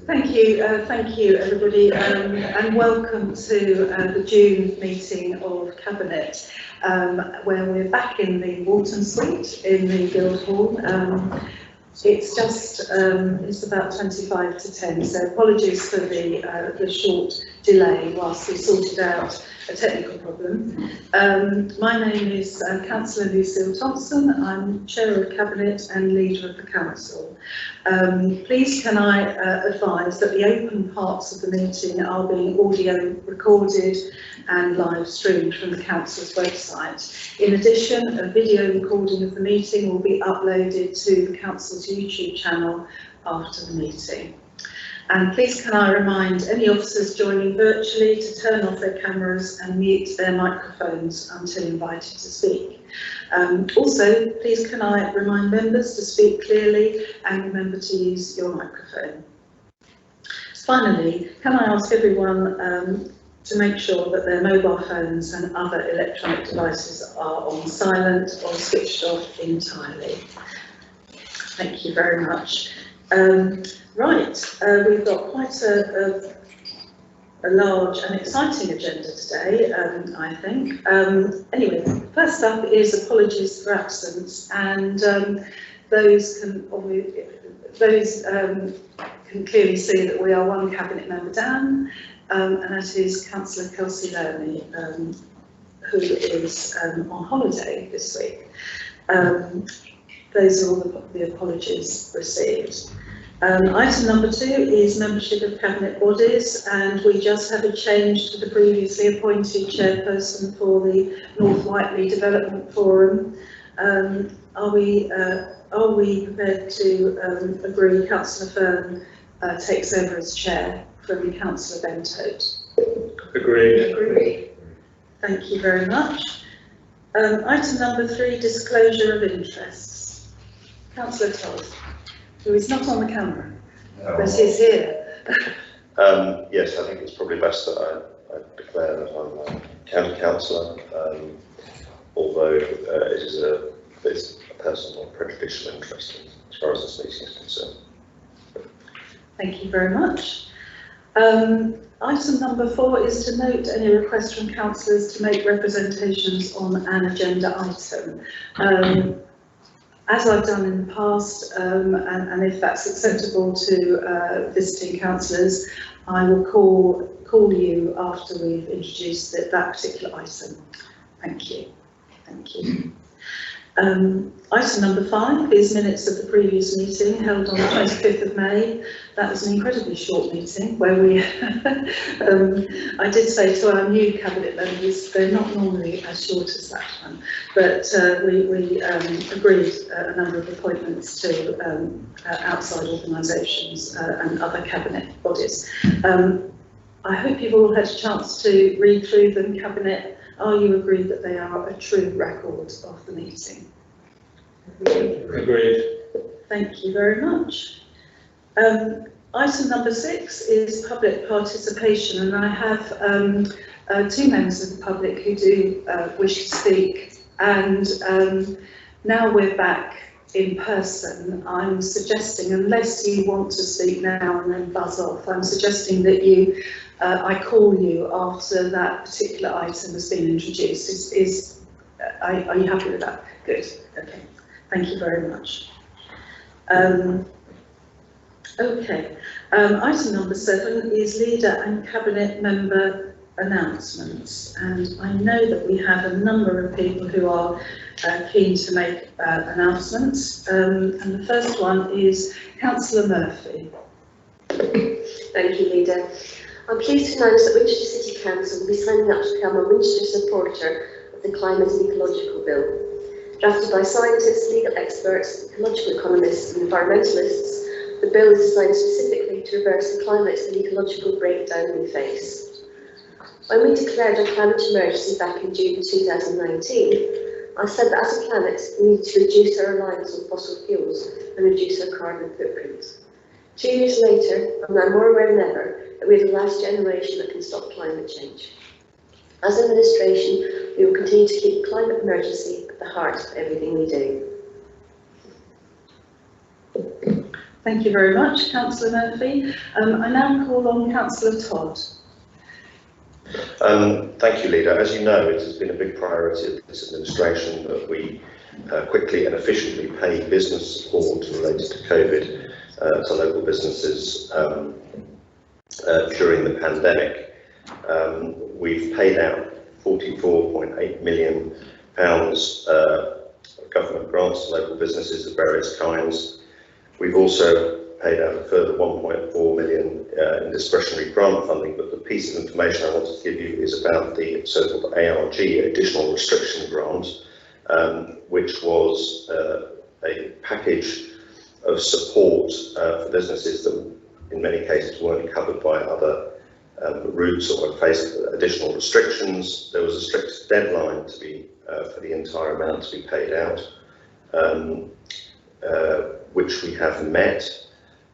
Thank you everybody, and welcome to the June meeting of Cabinet, where we're back in the Walton Suite in the Guildhall. It's just it's about 25 to 10, so apologies for the short delay whilst we sorted out a technical problem. My name is Councillor Lucille Thompson. I'm Chair of Cabinet and Leader of the Council. Please can I advise that the open parts of the meeting are being audio recorded and live streamed from the Council's website. In addition, a video recording of the meeting will be uploaded to the Council's YouTube channel after the meeting. And please can I remind any officers joining virtually to turn off their cameras and mute their microphones until invited to speak. Also, please can I remind members to speak clearly and remember to use your microphone. Finally, can I ask everyone to make sure that their mobile phones and other electronic devices are on silent or switched off entirely. Thank you very much. We've got quite a large and exciting agenda today, I think. Anyway, first up is apologies for absence, and those can clearly see that we are one Cabinet member down, and that is Councillor Kelsey Lermy, who is on holiday this week. Those are all the apologies received. Item number 2 is membership of Cabinet bodies, and we just have a change to the previously appointed chairperson for the North Whiteley Development Forum. Are we prepared to agree Councillor Fern takes over as chair from Councillor Bentote? Agreed. Agreed. Thank you very much. Item number 3, disclosure of interests. Councillor Todd, who is not on the camera, but is here. Yes, I think it's probably best that I declare that I'm a county councillor, although it's a personal or prejudicial interest as far as this meeting is concerned. Thank you very much. Item number 4 is to note any requests from councillors to make representations on an agenda item. As I've done in the past, and if that's acceptable to visiting councillors, I will call you after we've introduced that particular item. Thank you. Thank you. Item number 5 is minutes of the previous meeting held on the 25th of May. That was an incredibly short meeting where we, I did say to our new Cabinet members, they're not normally as short as that one, but we agreed a number of appointments to outside organisations and other Cabinet bodies. I hope you've all had a chance to read through them. Cabinet, are you agreed that they are a true record of the meeting? Agreed. Thank you very much. Item number 6 is public participation, and I have 2 members of the public who do wish to speak, and now we're back in person, I'm suggesting, unless you want to speak now and then buzz off, I'm suggesting that I call you after that particular item has been introduced. Are you happy with that? Good. Okay. Thank you very much. Okay. Item number 7 is leader and Cabinet member announcements, and I know that we have a number of people who are keen to make announcements, and the first one is Councillor Murphy. Thank you, Leader. I'm pleased to announce that Winchester City Council will be signing up to become a Winchester supporter of the Climate and Ecological Bill. Drafted by scientists, legal experts, ecological economists and environmentalists, the bill is designed specifically to reverse the climate and ecological breakdown we face. When we declared our climate emergency back in June 2019, I said that as a planet we need to reduce our reliance on fossil fuels and reduce our carbon footprint. 2 years later, I'm now more aware than ever that we are the last generation that can stop climate change. As an administration, we will continue to keep the climate emergency at the heart of everything we do. Thank you very much, Councillor Murphy. I now call on Councillor Todd. Thank you, Leader. As you know, it has been a big priority of this administration that we quickly and efficiently pay business support related to COVID to local businesses during the pandemic. We've paid out £44.8 million government grants to local businesses of various kinds. We've also paid out a further 1.4 million in discretionary grant funding, but the piece of information I want to give you is about the so-called ARG, Additional Restriction Grant, which was a package of support for businesses that in many cases weren't covered by other routes or faced additional restrictions. There was a strict deadline to be for the entire amount to be paid out, which we have met.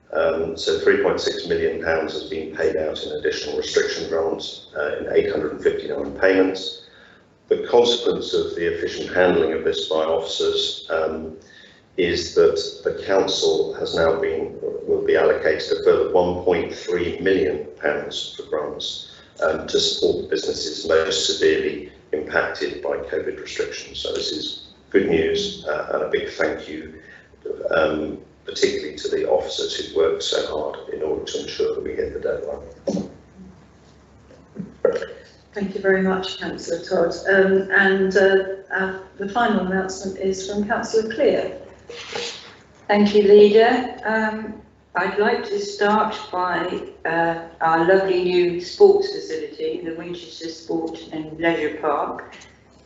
So £3.6 million has been paid out in additional restriction grants in 859 payments. The consequence of the efficient handling of this by officers is that the council will be allocated a further £1.3 million for grants to support the businesses most severely impacted by COVID restrictions. So this is good news and a big thank you, particularly to the officers who worked so hard in order to ensure that we hit the deadline. Thank you very much, Councillor Todd. The final announcement is from Councillor Clear. Thank you, Leader. I'd like to start by our lovely new sports facility, the Winchester Sport and Leisure Park.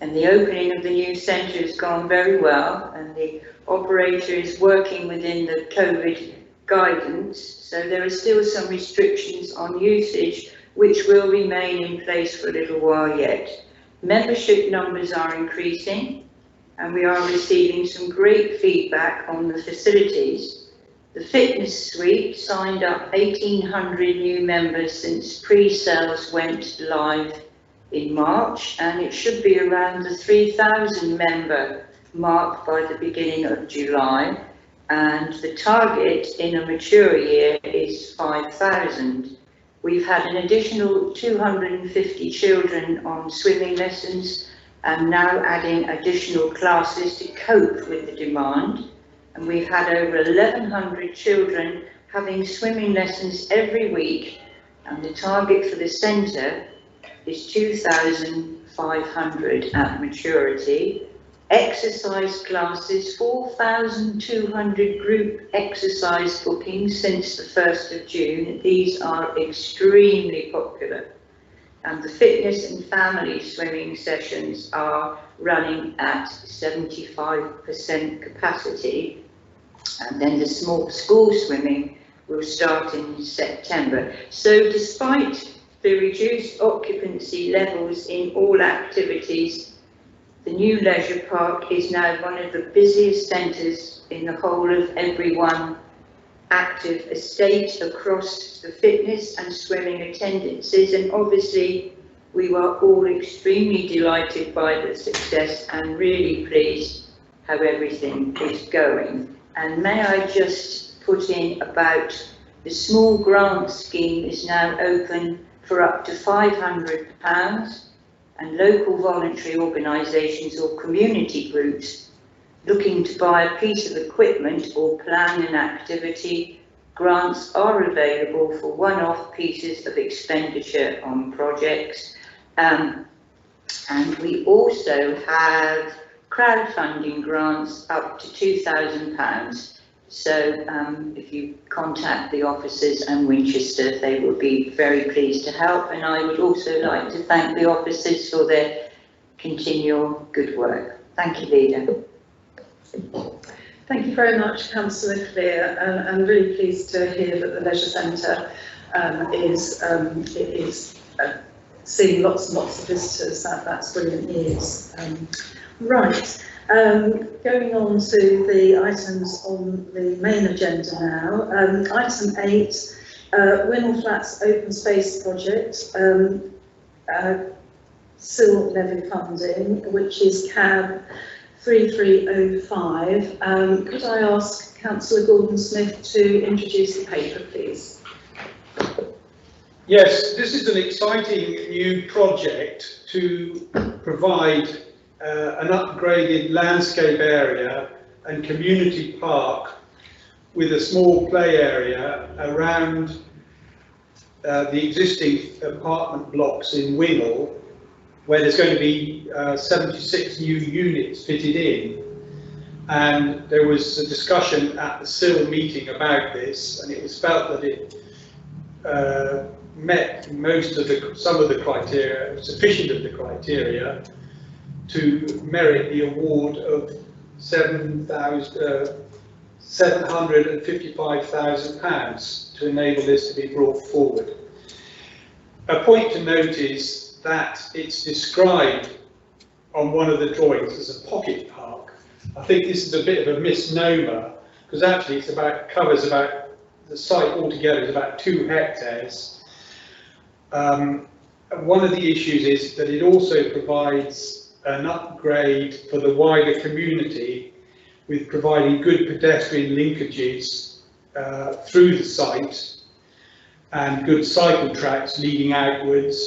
And the opening of the new centre has gone very well, and the operator is working within the COVID guidance. So there are still some restrictions on usage, which will remain in place for a little while yet. Membership numbers are increasing, and we are receiving some great feedback on the facilities. The fitness suite signed up 1,800 new members since pre-sales went live in March, and it should be around the 3,000 member mark by the beginning of July, and the target in a mature year is 5,000. We've had an additional 250 children on swimming lessons and now adding additional classes to cope with the demand. And we've had over 1,100 children having swimming lessons every week, and the target for the centre is 2,500 at maturity. Exercise classes, 4,200 group exercise bookings since the 1st of June. These are extremely popular. And the fitness and family swimming sessions are running at 75% capacity. And then the small school swimming will start in September. So despite the reduced occupancy levels in all activities, the new leisure park is now one of the busiest centres in the whole of Everyone active estate across the fitness and swimming attendances, and obviously we were all extremely delighted by the success and really pleased how everything is going. And may I just put in about the small grant scheme is now open for up to £500, and local voluntary organisations or community groups looking to buy a piece of equipment or plan an activity, grants are available for one-off pieces of expenditure on projects. And we also have crowdfunding grants up to £2,000. So if you contact the officers and Winchester, they will be very pleased to help. And I would also like to thank the officers for their continual good work. Thank you, Leader. Thank you very much, Councillor Clear. I'm really pleased to hear that the Leisure Centre is seeing lots and lots of visitors. That's brilliant news. Right. Going on to the items on the main agenda now. Item 8, Winnell Flats Open Space Project, SIL levy funding, which is CAB 3305. Could I ask Councillor Gordon-Smith to introduce the paper, please? Yes, this is an exciting new project to provide an upgraded landscape area and community park with a small play area around the existing apartment blocks in Wingle, where there's going to be 76 new units fitted in. And there was a discussion at the SIL meeting about this, and it was felt that it met some of the criteria, sufficient of the criteria to merit the award of £755,000 to enable this to be brought forward. A point to note is that it's described on one of the drawings as a pocket park. I think this is a bit of a misnomer, because actually covers about, the site altogether is about 2 hectares. One of the issues is that it also provides an upgrade for the wider community, with providing good pedestrian linkages through the site and good cycle tracks leading outwards.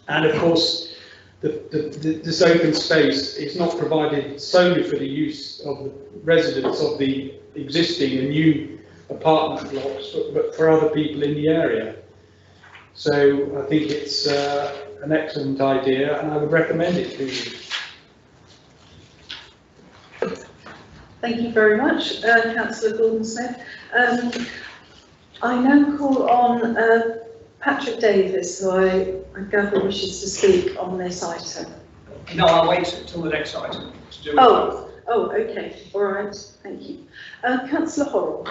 And of course, this open space is not provided solely for the use of the residents of the existing and new apartment blocks, but for other people in the area. So I think it's an excellent idea, and I would recommend it to you. Thank you very much, Councillor Gordon-Smith. I now call on Patrick Davis, who I gather wishes to speak on this item. No, I'll wait until the next item to do it. Oh, okay, all right, thank you. Councillor Horrell.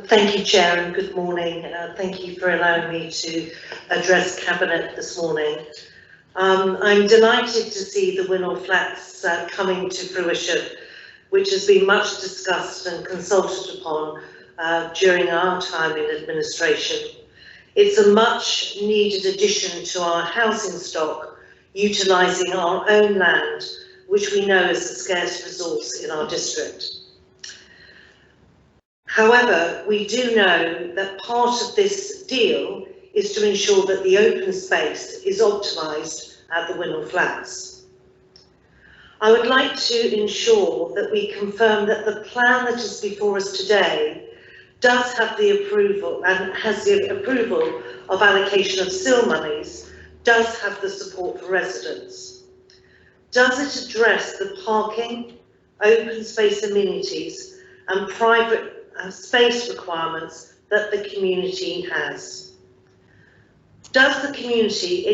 Thank you, Chair, and good morning. Thank you for allowing me to address Cabinet this morning. I'm delighted to see the Wingle Flats coming to fruition, which has been much discussed and consulted upon during our time in administration. It's a much needed addition to our housing stock, utilising our own land, which we know is a scarce resource in our district. However, we do know that part of this deal is to ensure that the open space is optimised at the Wingle Flats. I would like to ensure that we confirm that the plan that is before us today does have the approval and has the approval of allocation of SIL monies, does have the support for residents. Does it address the parking, open space amenities and private space requirements that the community has? Does the community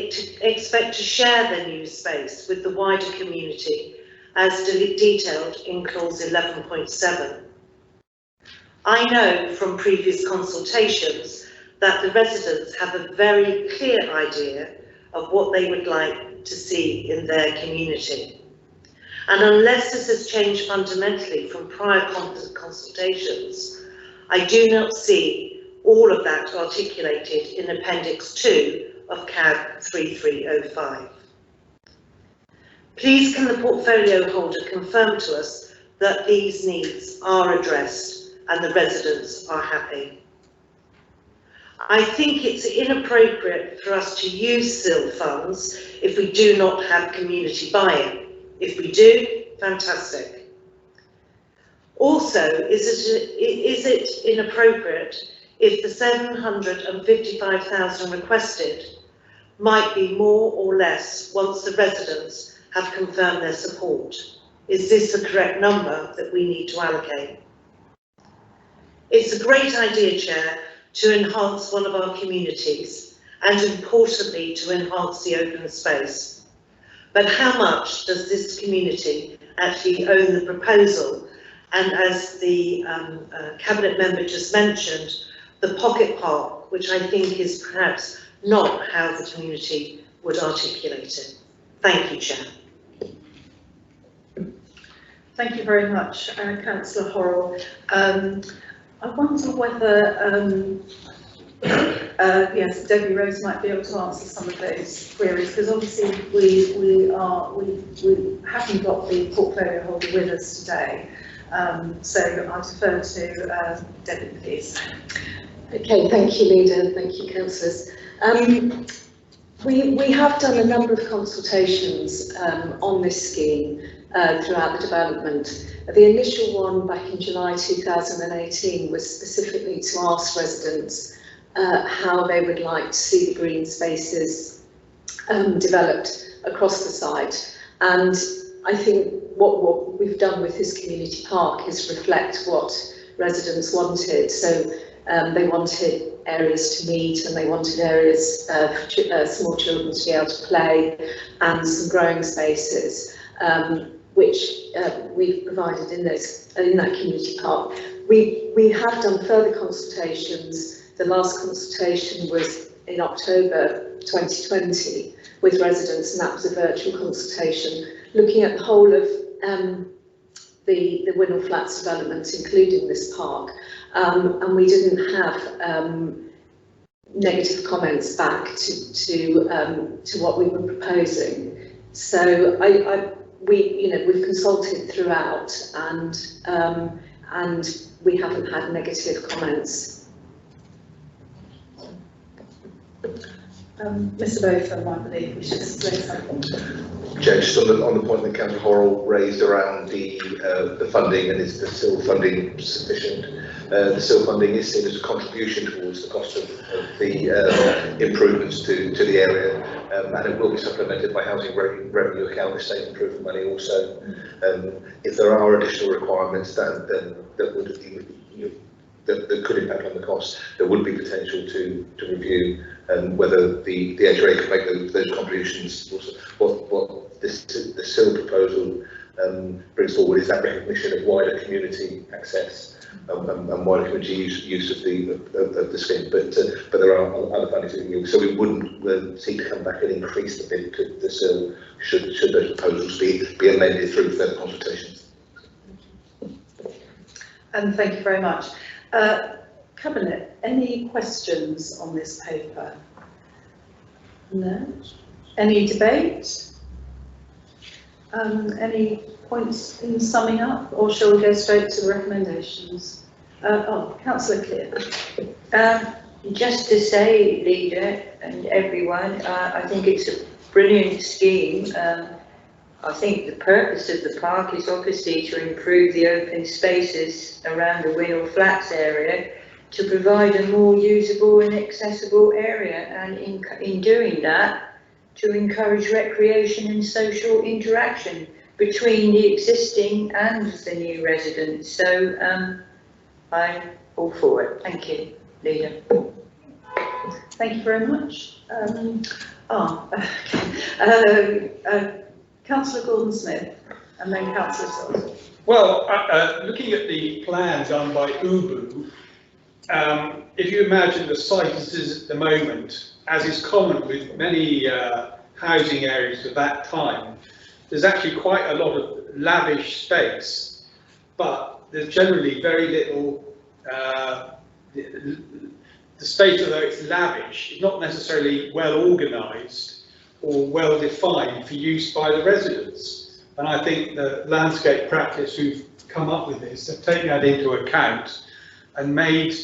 expect to share their new space with the wider community as detailed in clause 11.7? I know from previous consultations that the residents have a very clear idea of what they would like to see in their community. And unless this has changed fundamentally from prior consultations, I do not see all of that articulated in Appendix 2 of CAB 3305. Please can the portfolio holder confirm to us that these needs are addressed and the residents are happy? I think it's inappropriate for us to use SIL funds if we do not have community buy-in. If we do, fantastic. Also, is it inappropriate if the 755,000 requested might be more or less once the residents have confirmed their support? Is this the correct number that we need to allocate? It's a great idea, Chair, to enhance one of our communities and importantly to enhance the open space. But how much does this community actually own the proposal? And as the Cabinet member just mentioned, the pocket park, which I think is perhaps not how the community would articulate it. Thank you, Chair. Thank you very much, Councillor Horrell. I wonder whether Yes, Debbie Rose might be able to answer some of those queries, because obviously we haven't got the portfolio holder with us today. So I defer to Debbie, please. Okay, thank you, Leader. Thank you, councillors. We have done a number of consultations on this scheme throughout the development. The initial one back in July 2018 was specifically to ask residents how they would like to see the green spaces developed across the site. And I think what we've done with this community park is reflect what residents wanted. So they wanted areas to meet, and they wanted areas for small children to be able to play, and some growing spaces, which we've provided in that community park. We have done further consultations. The last consultation was in October 2020 with residents, and that was a virtual consultation looking at the whole of the Winnell Flats development, including this park, and we didn't have negative comments back to what we were proposing. So we've consulted throughout, and we haven't had negative comments. Mr. Botham, I believe we should say something. Chair, just on the point that Councillor Horrell raised around the funding, and is the SIL funding sufficient? The SIL funding is seen as a contribution towards the cost of the improvements to the area, and it will be supplemented by housing revenue account, estate improvement money also. If there are additional requirements that could impact on the cost, there would be potential to review whether the HRA could make those contributions. What the SIL proposal brings forward is that recognition of wider community access and wider community use of the scheme. But there are other funding to use, so we wouldn't seek to come back and increase the bid to the SIL should those proposals be amended through further consultations. And thank you very much. Cabinet, any questions on this paper? No? Any debate? Any points in summing up, or shall we go straight to the recommendations? Councillor Clear. Just to say, Leader and everyone, I think it's a brilliant scheme. I think the purpose of the park is obviously to improve the open spaces around the Winnell Flats area, to provide a more usable and accessible area, and in doing that, to encourage recreation and social interaction between the existing and the new residents. So I'm all for it. Thank you, Leader. Thank you very much. Councillor Gordon-Smith, and then Councillor Salt. Well, looking at the plan done by UBU, if you imagine the site as it is at the moment, as is common with many housing areas of that time, there's actually quite a lot of lavish space, but there's generally very little, the space, although it's lavish, is not necessarily well organised or well defined for use by the residents. And I think the landscape practice who've come up with this have taken that into account and made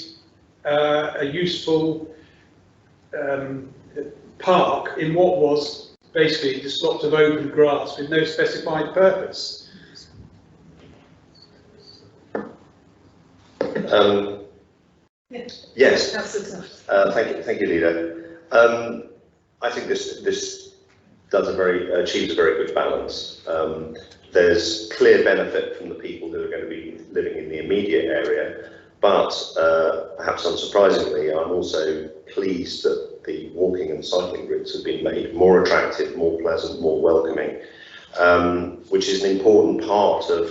a useful park in what was basically just lots of open grass with no specified purpose. Yes. Councillor Thank you, Leader. I think this achieves a very good balance. There's clear benefit from the people who are going to be living in the immediate area, but perhaps unsurprisingly, I'm also pleased that the walking and cycling routes have been made more attractive, more pleasant, more welcoming, which is an important part of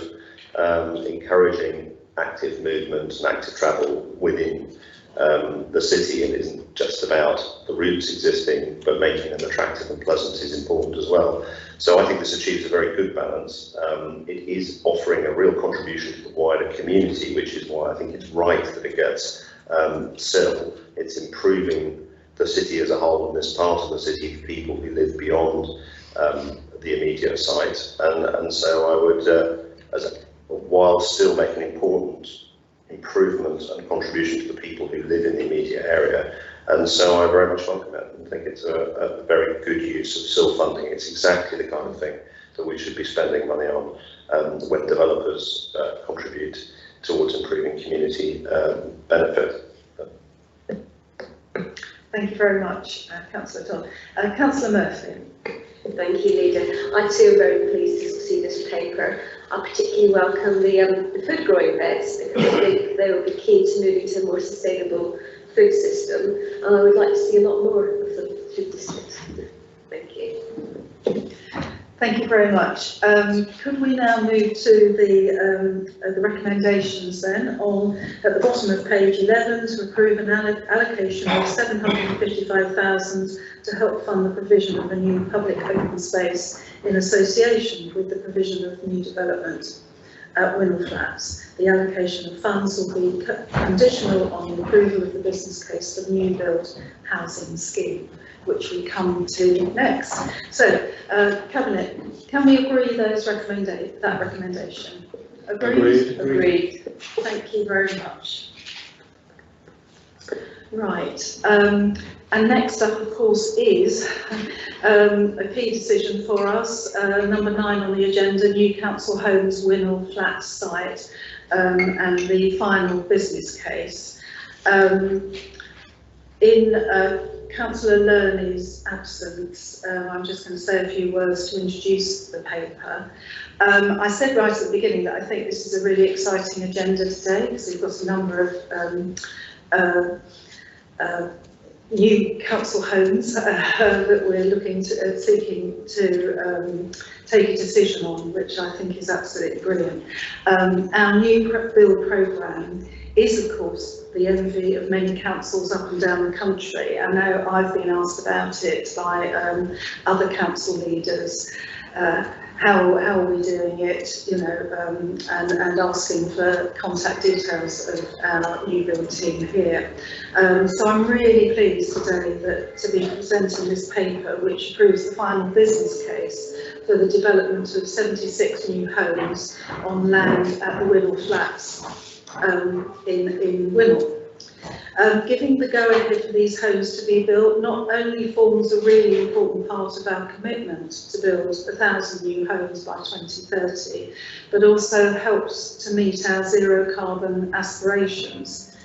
encouraging active movement and active travel within the city. It isn't just about the routes existing, but making them attractive and pleasant is important as well. So I think this achieves a very good balance. It is offering a real contribution to the wider community, which is why I think it's right that it gets SIL. It's improving the city as a whole and this part of the city for people who live beyond the immediate site. And so I would, while still making important improvement and contribution to the people who live in the immediate area, and so I very much welcome it and think it's a very good use of SIL funding. It's exactly the kind of thing that we should be spending money on when developers contribute towards improving community benefit. Thank you very much, Councillor Todd. Councillor Murphy. Thank you, Leader. I too am very pleased to see this paper. I particularly welcome the food growing beds because I think they will be key to moving to a more sustainable food system, and I would like to see a lot more of the food districts. Thank you. Thank you very much. Could we now move to the recommendations then on at the bottom of page 11 to approve an allocation of 755,000 to help fund the provision of a new public open space in association with the provision of new development at Winnell Flats. The allocation of funds will be conditional on the approval of the business case for the new build housing scheme, which we come to next. So, Cabinet, can we agree that recommendation? Agreed? Agreed. Thank you very much. Right, and next up, of course, is a key decision for us, number 9 on the agenda, New Council Homes Winnell Flats site, and the final business case. In Councillor Lerney's absence, I'm just going to say a few words to introduce the paper. I said right at the beginning that I think this is a really exciting agenda today because we've got a number of new council homes that we're looking to seeking to take a decision on, which I think is absolutely brilliant. Our new build programme is, of course, the envy of many councils up and down the country. I know I've been asked about it by other council leaders. How are we doing it, you know, and asking for contact details of our new build team here. So I'm really pleased today to be presenting this paper which approves the final business case for the development of 76 new homes on land at the Winnell Flats in Winnell. Giving the go-ahead for these homes to be built not only forms a really important part of our commitment to build 1,000 new homes by 2030, but also helps to meet our zero carbon aspirations,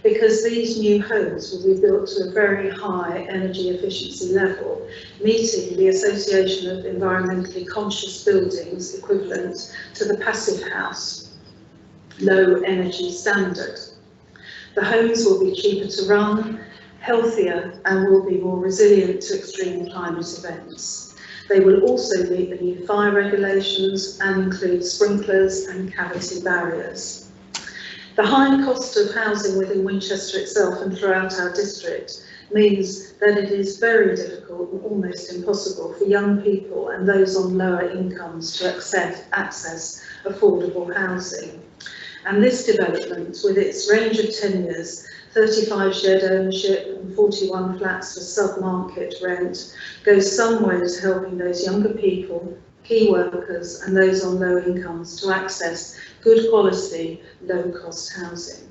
because these new homes will be built to a very high energy efficiency level, meeting the Association of Environmentally Conscious Buildings equivalent to the Passive House low energy standard. The homes will be cheaper to run, healthier, and will be more resilient to extreme climate events. They will also meet the new fire regulations and include sprinklers and cavity barriers. The high cost of housing within Winchester itself and throughout our district means that it is very difficult and almost impossible for young people and those on lower incomes to access affordable housing. And this development, with its range of tenures, 35 shared ownership and 41 flats for sub-market rent, goes some way to helping those younger people, key workers and those on low incomes to access good quality, low-cost housing.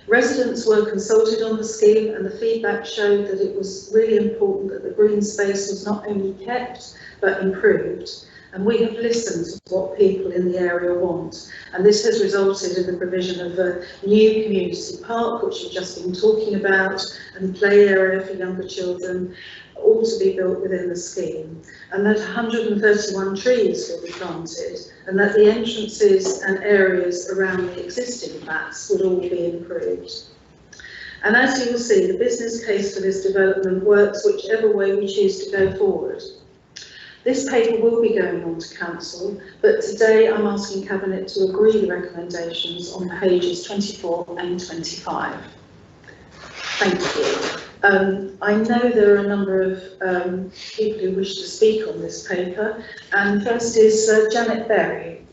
Residents were consulted on the scheme and the feedback showed that it was really important that the green space was not only kept but improved. And we have listened to what people in the area want. And this has resulted in the provision of a new community park, which we've just been talking about, and play area for younger children, all to be built within the scheme. And that 131 trees will be planted, and that the entrances and areas around the existing flats would all be improved. And as you will see, the business case for this development works whichever way we choose to go forward. This paper will be going on to Council, but today I'm asking Cabinet to agree the recommendations on pages 24 and 25. Thank you. I know there are a number of people who wish to speak on this paper, and first is Janet Berry.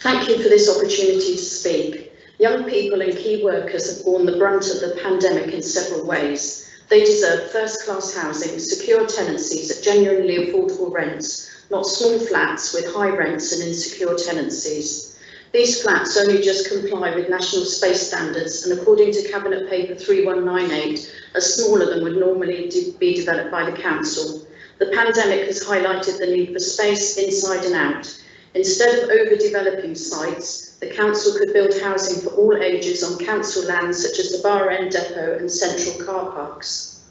Thank you for this opportunity to speak. Young people and key workers have borne the brunt of the pandemic in several ways. They deserve first-class housing, secure tenancies at genuinely affordable rents, not small flats with high rents and insecure tenancies. These flats only just comply with national space standards and, according to Cabinet Paper 3198, are smaller than would normally be developed by the council. The pandemic has highlighted the need for space inside and out. Instead of overdeveloping sites, the council could build housing for all ages on council land such as the Bar End Depot and central car parks.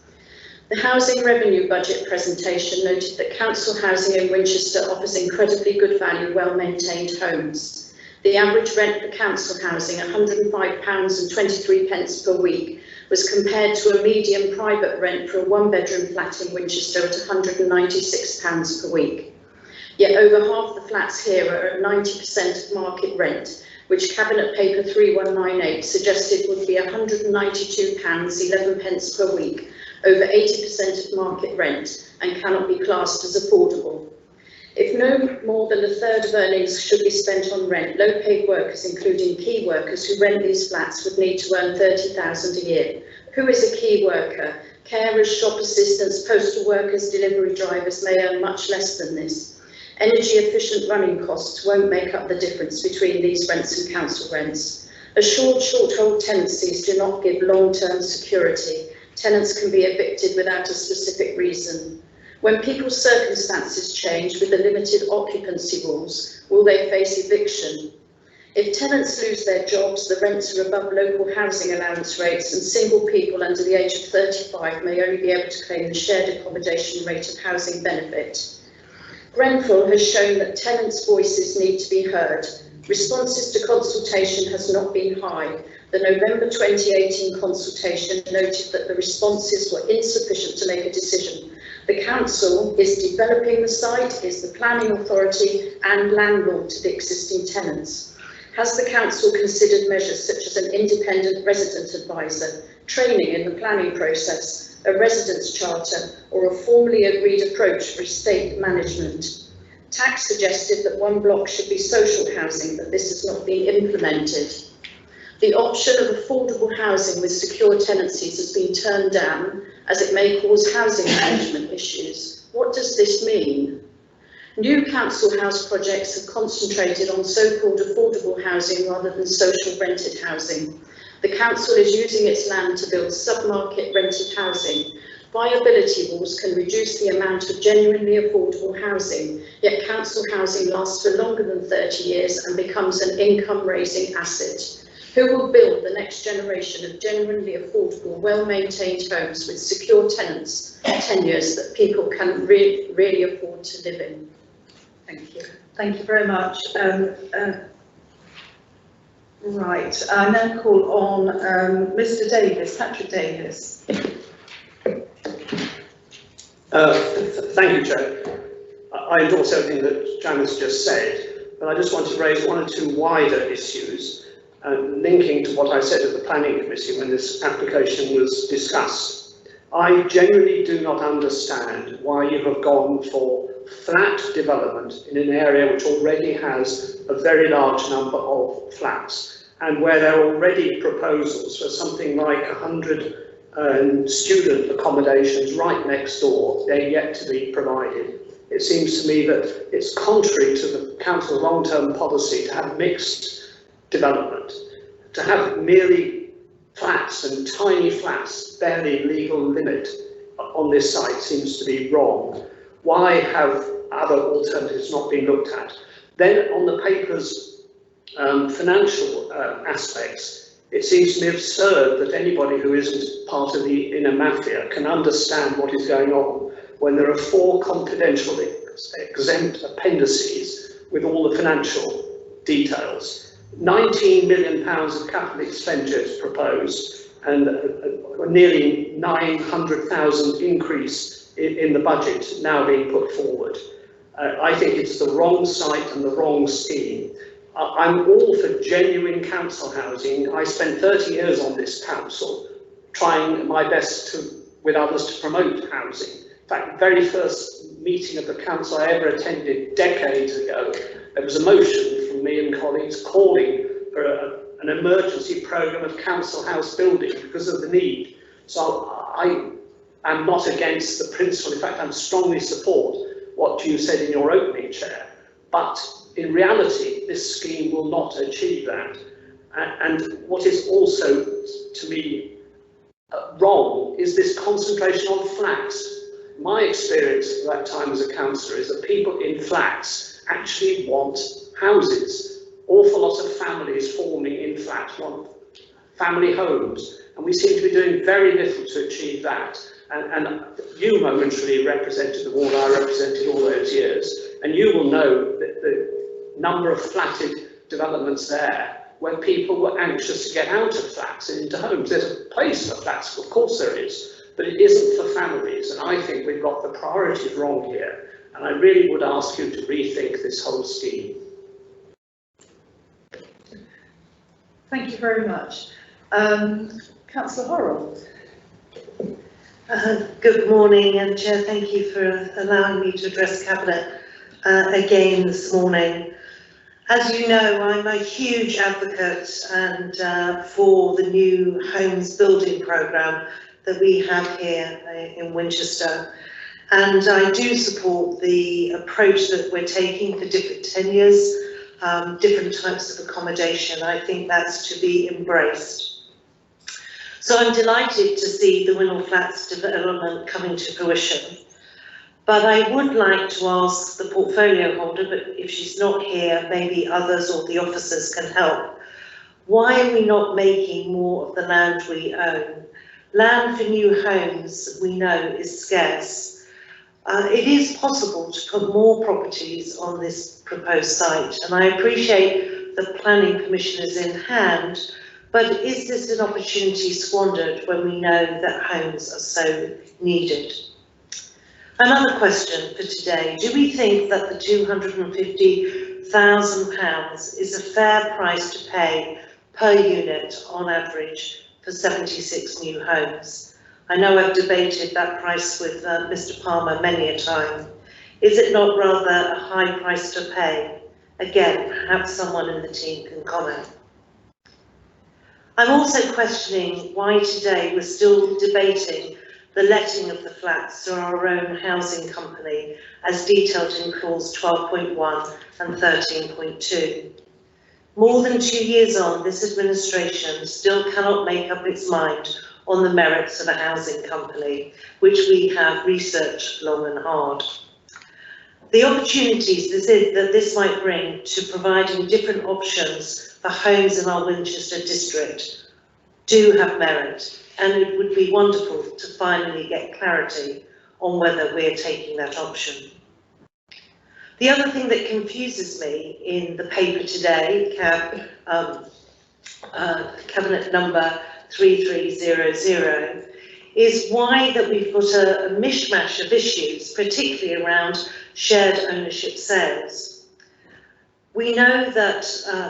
The housing revenue budget presentation noted that council housing in Winchester offers incredibly good value, well-maintained homes. The average rent for council housing, £105.23 per week, was compared to a median private rent for a one-bedroom flat in Winchester at £196 per week. Yet over half the flats here are at 90% of market rent, which Cabinet Paper 3198 suggested would be £192.11 per week, over 80% of market rent, and cannot be classed as affordable. If no more than a third of earnings should be spent on rent, low-paid workers, including key workers who rent these flats, would need to earn £30,000 a year. Who is a key worker? Carers, shop assistants, postal workers, delivery drivers may earn much less than this. Energy-efficient running costs won't make up the difference between these rents and council rents. Assured short-hold tenancies do not give long-term security. Tenants can be evicted without a specific reason. When people's circumstances change with the limited occupancy rules, will they face eviction? If tenants lose their jobs, the rents are above local housing allowance rates, and single people under the age of 35 may only be able to claim the shared accommodation rate of housing benefit. Grenfell has shown that tenants' voices need to be heard. Responses to consultation has not been high. The November 2018 consultation noted that the responses were insufficient to make a decision. The council is developing the site, is the planning authority and landlord to the existing tenants. Has the council considered measures such as an independent resident advisor, training in the planning process, a residence charter, or a formally agreed approach for estate management? TAC suggested that one block should be social housing, but this has not been implemented. The option of affordable housing with secure tenancies has been turned down as it may cause housing management issues. What does this mean? New council house projects have concentrated on so-called affordable housing rather than social rented housing. The council is using its land to build sub-market rented housing. Viability rules can reduce the amount of genuinely affordable housing, yet council housing lasts for longer than 30 years and becomes an income-raising asset. Who will build the next generation of genuinely affordable, well-maintained homes with secure tenants, tenures that people can really afford to live in? Thank you. Thank you very much. Right, I now call on Mr. Davis, Patrick Davis. Thank you, Chair. I endorse everything that Janice just said, but I just want to raise one or two wider issues linking to what I said at the Planning Committee when this application was discussed. I genuinely do not understand why you have gone for flat development in an area which already has a very large number of flats, and where there are already proposals for something like 100 student accommodations right next door. They're yet to be provided. It seems to me that it's contrary to the council's long-term policy to have mixed development. To have merely flats and tiny flats, barely legal limit on this site seems to be wrong. Why have other alternatives not been looked at? Then on the paper's financial aspects, it seems to me absurd that anybody who isn't part of the inner mafia can understand what is going on when there are 4 confidential exempt appendices with all the financial details. £19 million of capital expenditures proposed and a nearly 900,000 increase in the budget now being put forward. I think it's the wrong site and the wrong scheme. I'm all for genuine council housing. I spent 30 years on this council trying my best with others to promote housing. In fact, the very first meeting of the council I ever attended decades ago, there was a motion from me and colleagues calling for an emergency programme of council house building because of the need. So I am not against the principle. In fact, I strongly support what you said in your opening, Chair. But in reality, this scheme will not achieve that. And what is also, to me, wrong is this concentration on flats. My experience at that time as a councillor is that people in flats actually want houses. Awful lot of families forming in flats want family homes, and we seem to be doing very little to achieve that. And you momentarily represented the ward I represented all those years, and you will know that the number of flatted developments there where people were anxious to get out of flats and into homes. There's a place for flats, of course there is, but it isn't for families, and I think we've got the priorities wrong here, and I really would ask you to rethink this whole scheme. Thank you very much. Councillor Horrell. Good morning, and Chair, thank you for allowing me to address Cabinet again this morning. As you know, I'm a huge advocate and for the new homes building programme that we have here in Winchester, and I do support the approach that we're taking for different tenures, different types of accommodation. I think that's to be embraced. So I'm delighted to see the Winnell Flats development coming to fruition. But I would like to ask the portfolio holder, but if she's not here, maybe others or the officers can help. Why are we not making more of the land we own? Land for new homes, we know, is scarce. It is possible to put more properties on this proposed site, and I appreciate the planning permission is in hand, but is this an opportunity squandered when we know that homes are so needed? Another question for today. Do we think that the £250,000 is a fair price to pay per unit on average for 76 new homes? I know I've debated that price with Mr. Palmer many a time. Is it not rather a high price to pay? Again, perhaps someone in the team can comment. I'm also questioning why today we're still debating the letting of the flats to our own housing company as detailed in clause 12.1 and 13.2. More than 2 years on, this administration still cannot make up its mind on the merits of a housing company, which we have researched long and hard. The opportunities that this might bring to providing different options for homes in our Winchester district do have merit, and it would be wonderful to finally get clarity on whether we're taking that option. The other thing that confuses me in the paper today, Cabinet number 3300, is why that we've got a mishmash of issues, particularly around shared ownership sales. We know that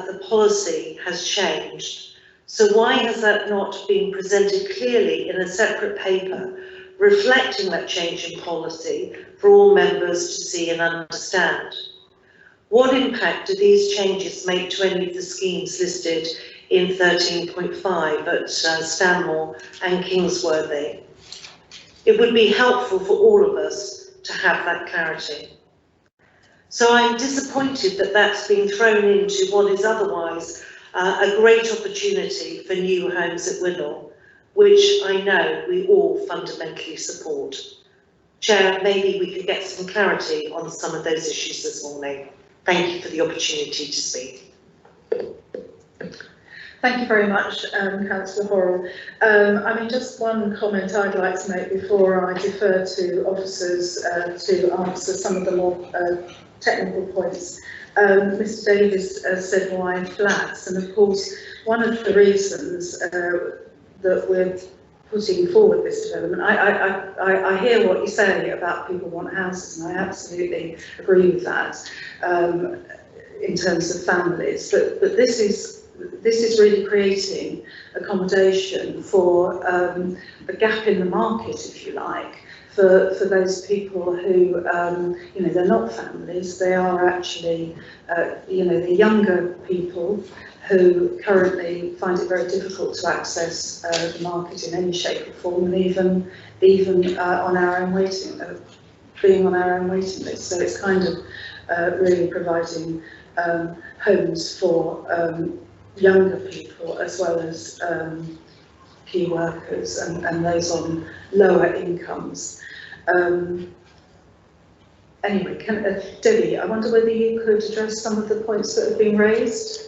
the policy has changed, so why has that not been presented clearly in a separate paper reflecting that change in policy for all members to see and understand? What impact do these changes make to any of the schemes listed in 13.5 at Stanmore and Kingsworthy? It would be helpful for all of us to have that clarity. So I'm disappointed that that's been thrown into what is otherwise a great opportunity for new homes at Winnell, which I know we all fundamentally support. Chair, maybe we could get some clarity on some of those issues this morning. Thank you for the opportunity to speak. Thank you very much, Councillor Horrell. I mean, just one comment I'd like to make before I defer to officers to answer some of the more technical points. Mr Davis said why flats, and of course one of the reasons that we're putting forward this development, I hear what you're saying about people want houses, and I absolutely agree with that in terms of families, but this is really creating accommodation for a gap in the market, if you like, for those people who, you know, they're not families, they are actually, you know, the younger people who currently find it very difficult to access the market in any shape or form, and even on our own waiting, being on our own waiting list. So it's kind of really providing homes for younger people as well as key workers and those on lower incomes. Anyway, Debbie, I wonder whether you could address some of the points that have been raised?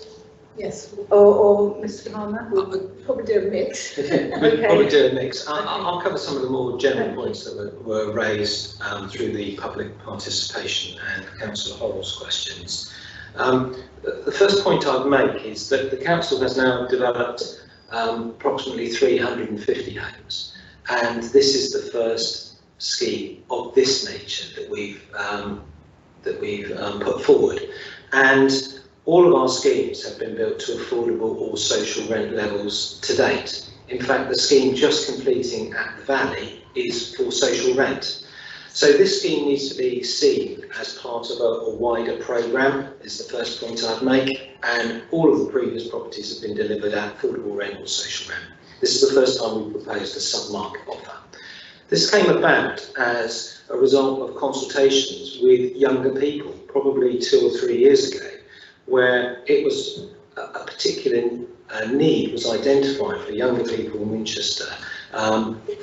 Yes, Or Mr. Palmer? we'll probably do a mix. Okay. Probably do a mix. I'll cover some of the more general points that were raised through the public participation and Councillor Horrell's questions. The first point I'd make is that the council has now developed approximately 350 homes, and this is the first scheme of this nature that we've put forward. And all of our schemes have been built to affordable or social rent levels to date. In fact, the scheme just completing at the Valley is for social rent. So this scheme needs to be seen as part of a wider programme, is the first point I'd make, and all of the previous properties have been delivered at affordable rent or social rent. This is the first time we've proposed a sub-market offer. This came about as a result of consultations with younger people, probably 2 or 3 years ago, where it was a particular need was identified for younger people in Winchester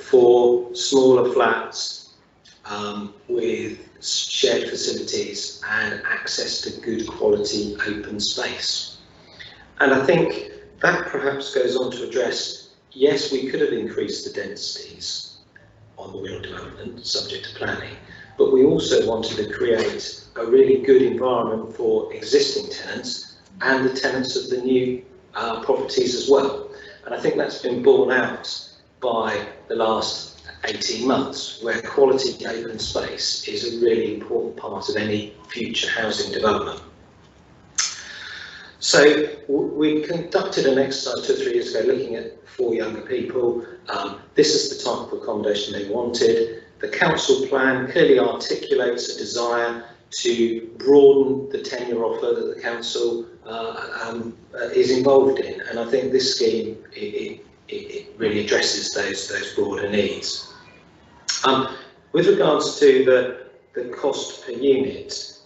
for smaller flats with shared facilities and access to good quality open space. And I think that perhaps goes on to address, yes, we could have increased the densities on the Wirral development subject to planning, but we also wanted to create a really good environment for existing tenants and the tenants of the new properties as well. And I think that's been borne out by the last 18 months, where quality open space is a really important part of any future housing development. So we conducted an exercise 2 or 3 years ago looking at for younger people. This is the type of accommodation they wanted. The council plan clearly articulates a desire to broaden the tenure offer that the council is involved in, and I think this scheme it really addresses those broader needs. With regards to the cost per unit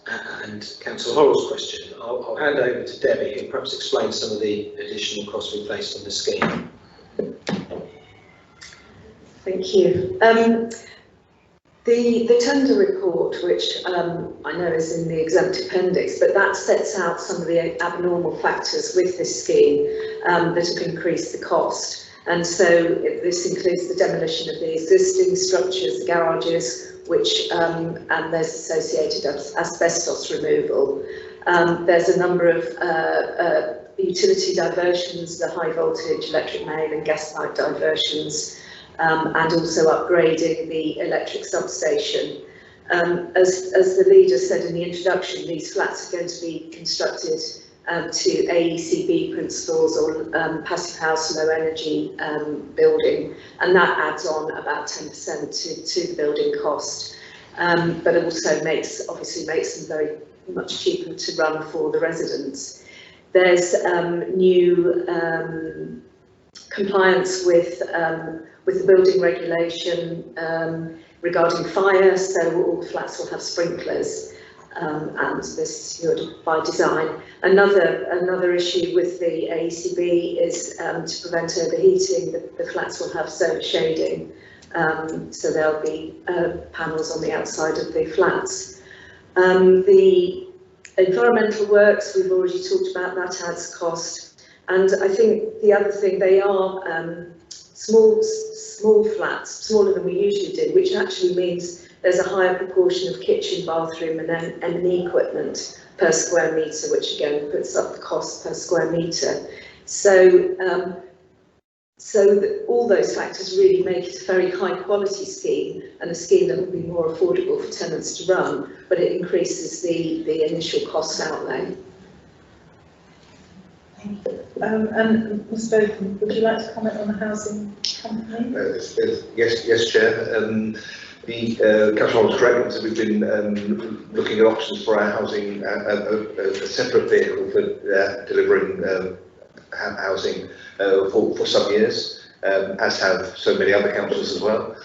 and Councillor Horrell's question, I'll hand over to Debbie, who perhaps explain some of the additional costs we faced on the scheme. Thank you. The tender report, which I know is in the exempt appendix, but that sets out some of the abnormal factors with this scheme that have increased the cost. And so this includes the demolition of the existing structures, the garages, which and there's associated asbestos removal. There's a number of utility diversions, the high voltage electric main and gas pipe diversions, and also upgrading the electric substation. As the leader said in the introduction, these flats are going to be constructed to AECB principles or passive house low energy building, and that adds on about 10% to the building cost, but it also obviously makes them very much cheaper to run for the residents. There's new compliance with the building regulation regarding fire, so all the flats will have sprinklers, and this is secured by design. Another issue with the AECB is to prevent overheating. The flats will have solar shading, so there'll be panels on the outside of the flats. The environmental works, we've already talked about, that adds cost. And I think the other thing, they are small flats, smaller than we usually do, which actually means there's a higher proportion of kitchen, bathroom and M&E equipment per square metre, which again puts up the cost per square metre. So, all those factors really make it a very high quality scheme, and a scheme that will be more affordable for tenants to run, but it increases the initial cost outlay. And Ms. Botham, would you like to comment on the housing company? Yes, Chair. The Councillor was correct, so we've been looking at options for our housing, a separate vehicle for delivering housing for some years, as have so many other councils as well.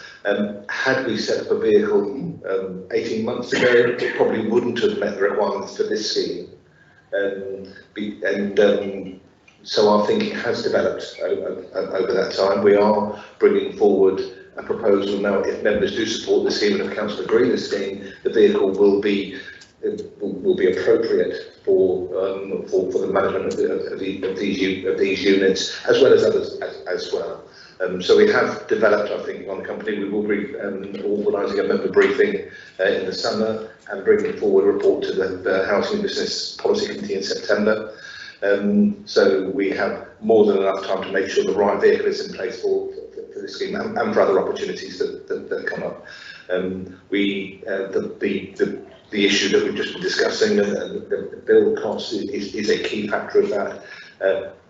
Had we set up a vehicle 18 months ago, it probably wouldn't have met the requirements for this scheme. So our thinking has developed over that time. We are bringing forward a proposal now. If members do support the scheme and if council agree the scheme, the vehicle will be appropriate for the management of these units, as well as others as well. So we have developed our thinking on the company. We will be organising a member briefing in the summer and bringing forward a report to the Housing and Business Policy Committee in September. So we have more than enough time to make sure the right vehicle is in place for this scheme and for other opportunities that come up. The issue that we've just been discussing, the build cost is a key factor of that.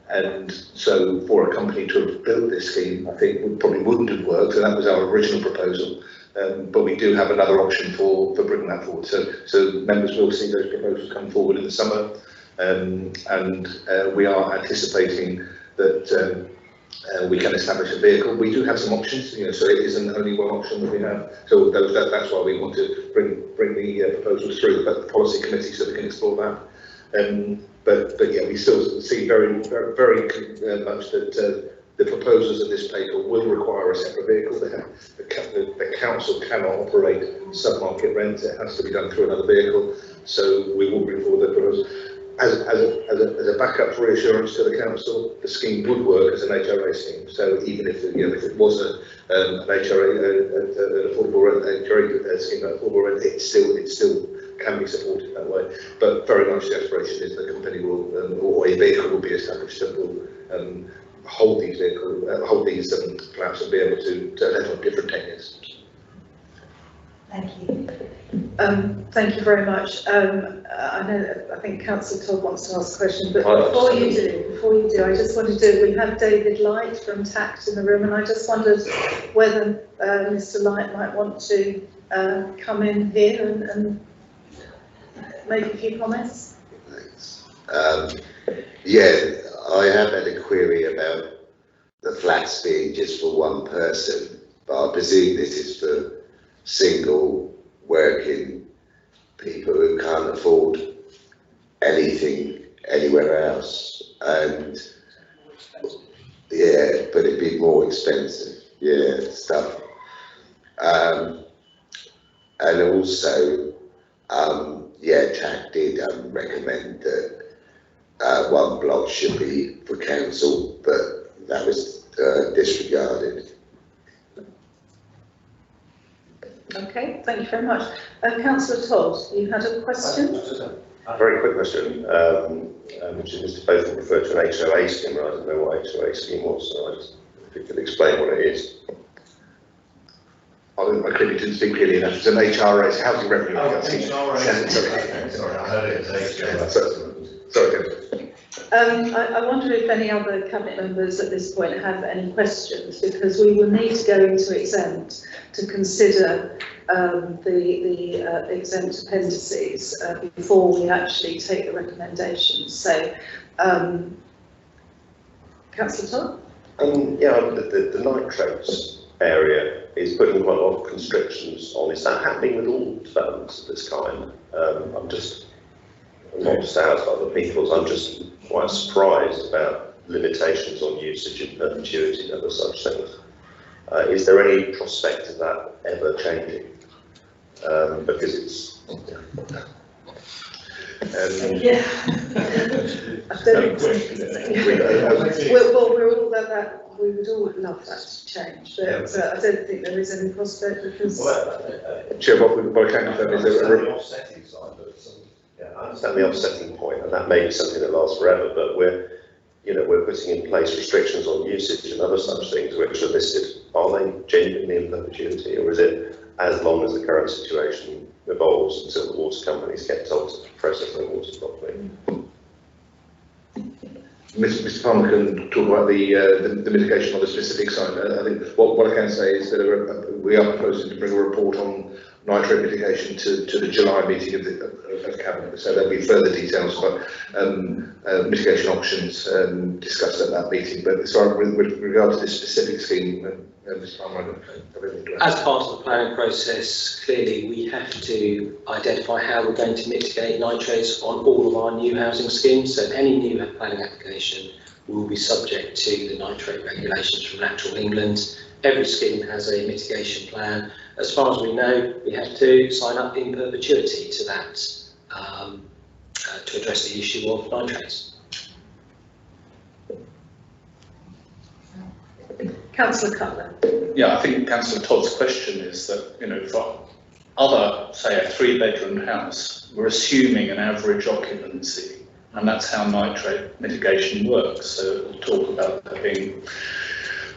And so for a company to have built this scheme, I think probably wouldn't have worked, and that was our original proposal. But we do have another option for bringing that forward. So members will see those proposals come forward in the summer, and we are anticipating that we can establish a vehicle. We do have some options, so it isn't only one option that we have. So that's why we want to bring the proposals through the policy committee so we can explore that. But yeah, we still see very much that the proposals of this paper will require a separate vehicle. The council cannot operate sub-market rent. It has to be done through another vehicle. So we will bring forward the proposals. As a backup reassurance to the council, the scheme would work as an HRA scheme. So even if if it was an HRA, an affordable rent HRA scheme, an affordable rent, it still can be supported that way. But very much the aspiration is the company will, or a vehicle will be established that will hold these flats and be able to let on different tenures. Thank you. Thank you very much. I think Councillor Todd wants to ask a question, but before you do, I just wanted to, we have David Light from TACT in the room, and I just wondered whether Mr. Light might want to come in here and make a few comments. Thanks. Yeah, I have had a query about the flats being just for one person, but I presume this is for single working people who can't afford anything anywhere else, and yeah, but it'd be more expensive, stuff. And also, TAC did recommend that one block should be for council, but that was disregarded. Okay, thank you very much. Councillor Todd, you had a question? A very quick question, which is Mr. Botham referred to an HOA scheme, and I don't know what HOA scheme was, so if you could explain what it is. I clearly didn't speak clearly enough. It's an HRA, it's housing revenue. Sorry, I heard it as HRA. Sorry. I wonder if any other cabinet members at this point have any questions, because we will need to go into exempt to consider the exempt appendices before we actually take the recommendations. So, Councillor Todd? The nitrates area is putting quite a lot of constrictions on. Is that happening with all developments of this kind? I'm not just out of other people's, I'm just quite surprised about limitations on usage and perpetuity and other such things. Is there any prospect of that ever changing? Because it's... We would all love that to change, but I don't think there is any prospect, because... Chair, what can confirm is there the offsetting side, I understand the offsetting point, and that may be something that lasts forever, but we're putting in place restrictions on usage and other such things which are listed. Are they genuinely in perpetuity, or is it as long as the current situation evolves until the water companies get told to process their water properly? Mr. Palmer can talk about the mitigation on the specific side. I think what I can say is that we are proposing to bring a report on nitrate mitigation to the July meeting of Cabinet. So there'll be further details about mitigation options discussed at that meeting. But as far with regard to this specific scheme, Mr. Palmer, I don't have anything to add. As part of the planning process, clearly we have to identify how we're going to mitigate nitrates on all of our new housing schemes. So any new planning application will be subject to the nitrate regulations from Natural England. Every scheme has a mitigation plan. As far as we know, we have to sign up in perpetuity to that to address the issue of nitrates. Councillor Cutler. Yeah, I think Councillor Todd's question is that, you know, for other, say, a 3-bedroom house, we're assuming an average occupancy, and that's how nitrate mitigation works. So we'll talk about there being,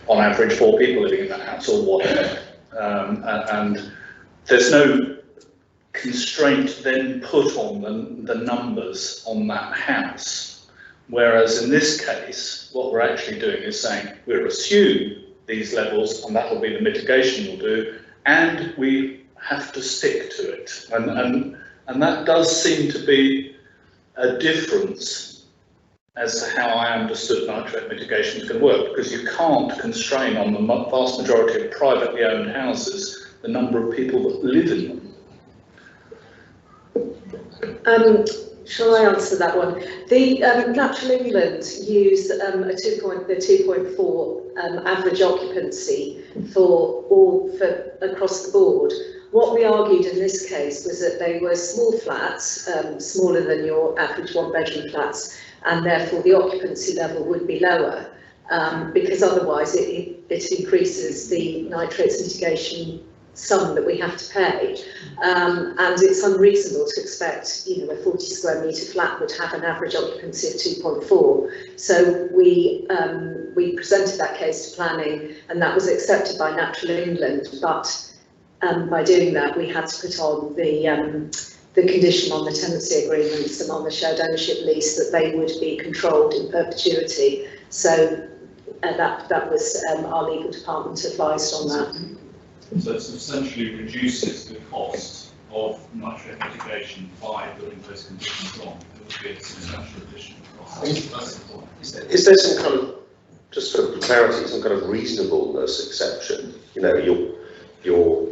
on average, 4 people living in that house or whatever. And there's no constraint then put on the numbers on that house. Whereas in this case, what we're actually doing is saying we'll assume these levels and that will be the mitigation we'll do, and we have to stick to it. And that does seem to be a difference as to how I understood nitrate mitigation is going to work, because you can't constrain on the vast majority of privately owned houses the number of people that live in them. Shall I answer that one? The Natural England use the 2.4 average occupancy for across the board. What we argued in this case was that they were small flats, smaller than your average 1-bedroom flats, and therefore the occupancy level would be lower, because otherwise it increases the nitrates mitigation sum that we have to pay, and it's unreasonable to expect, you know, a 40 square metre flat would have an average occupancy of 2.4. So we presented that case to planning, and that was accepted by Natural England. But by doing that, we had to put on the condition on the tenancy agreements and on the shared ownership lease that they would be controlled in perpetuity. So that was our legal department advised on that. So it substantially reduces the cost of nitrate mitigation by putting those conditions on. It would be a substantial additional cost. That's the point. Is there some kind of, just for clarity, some kind of reasonableness exception? You know, your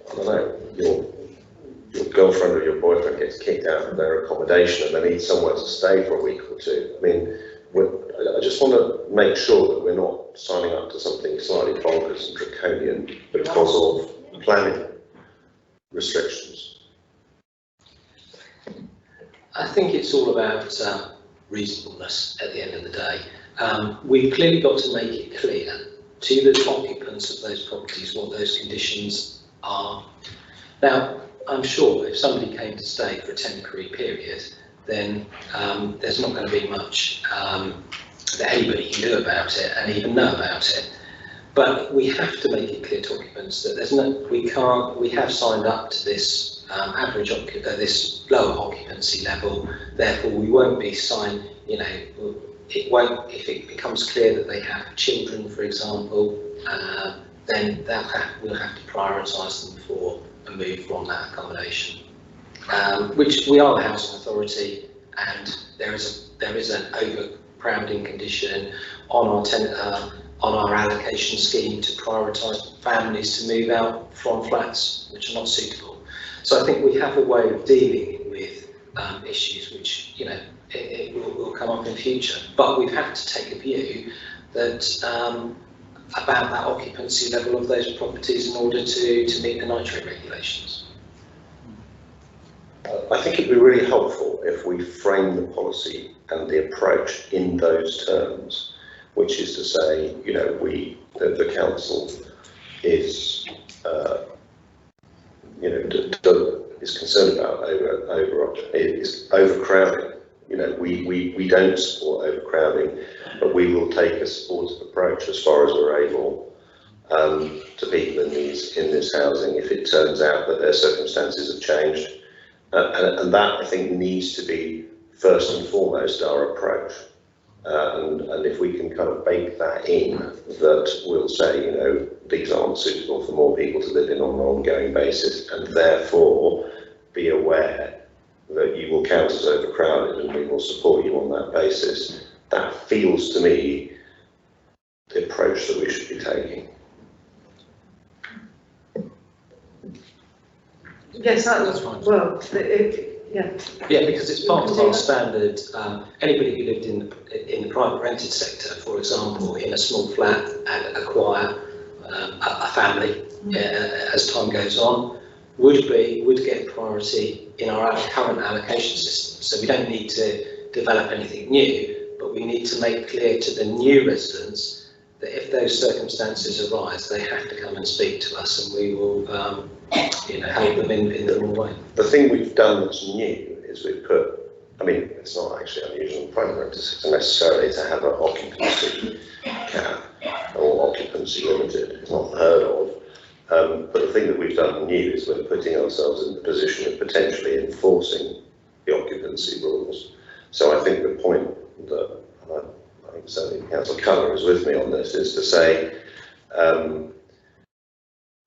I don't know, your girlfriend or your boyfriend gets kicked out of their accommodation and they need somewhere to stay for a week or two. I mean, I just want to make sure that we're not signing up to something slightly bonkers and draconian because of planning restrictions. I think it's all about reasonableness at the end of the day. We've clearly got to make it clear to the occupants of those properties what those conditions are. Now, I'm sure if somebody came to stay for a temporary period, then there's not going to be much that anybody can do about it and even know about it. But we have to make it clear to occupants that there's no, we have signed up to this average this lower occupancy level. Therefore, we won't be signed. You know, it won't. If it becomes clear that they have children, for example, then we'll have to prioritise them for a move from that accommodation. Which we are the housing authority, and there is an overcrowding condition on our allocation scheme to prioritise families to move out from flats which are not suitable. So I think we have a way of dealing with issues which, you know, it will come up in future. But we have to take a view that about that occupancy level of those properties in order to meet the nitrate regulations. I think it'd be really helpful if we frame the policy and the approach in those terms, which is to say, you know, the council is, you know, is concerned about overcrowding. You know, we don't support overcrowding, but we will take a supportive approach as far as we're able to people in this housing if it turns out that their circumstances have changed. And that, I think, needs to be first and foremost our approach. And if we can kind of bake that in, that we'll say, you know, these aren't suitable for more people to live in on an ongoing basis, and therefore be aware that you will count as overcrowded and we will support you on that basis. That feels to me the approach that we should be taking. Yes, That's fine. well, yeah. Yeah, because it's part of our standard. Anybody who lived in the private rented sector, for example, in a small flat and acquire a family as time goes on, would get priority in our current allocation system. So we don't need to develop anything new, but we need to make clear to the new residents that if those circumstances arise, they have to come and speak to us, and we will help them in the wrong way. The thing we've done that's new is we've put, I mean, it's not actually unusual in private rented sector necessarily to have an occupancy cap or occupancy limited. It's not heard of. But the thing that we've done new is we're putting ourselves in the position of potentially enforcing the occupancy rules. So I think the point that, I think certainly Councillor Cutler is with me on this, is to say, and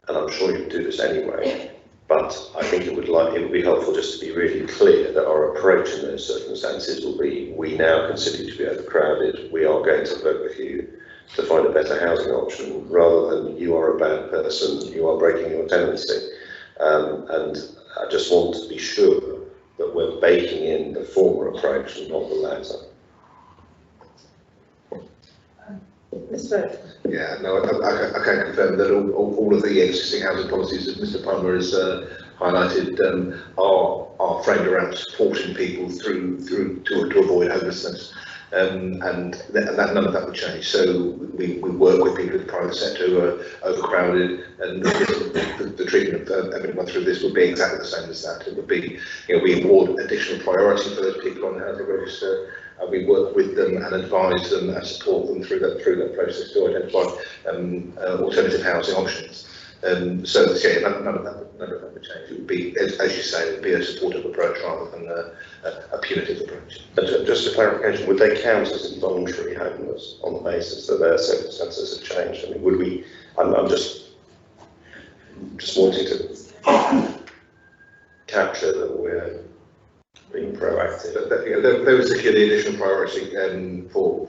I'm sure you can do this anyway, but I think it would be helpful just to be really clear that our approach in those circumstances will be, we now consider you to be overcrowded, we are going to work with you to find a better housing option, rather than you are a bad person, you are breaking your tenancy. And I just want to be sure that we're baking in the former approach and not the latter. Yeah, no, I can confirm that all of the existing housing policies that Mr. Palmer has highlighted are framed around supporting people through to avoid homelessness. And that none of that would change. So we work with people in the private sector who are overcrowded, and the treatment of everyone through this would be exactly the same as that. It would be, we award additional priority for those people on the housing register, and we work with them and advise them and support them through that process to identify alternative housing options. So yeah, none of that would change. It would be, as you say, it would be a supportive approach rather than a punitive approach. But just a clarification, would they count as involuntary homeless on the basis that their circumstances have changed? I mean, would we? I'm just wanting to capture that we're being proactive. There was securely additional priority for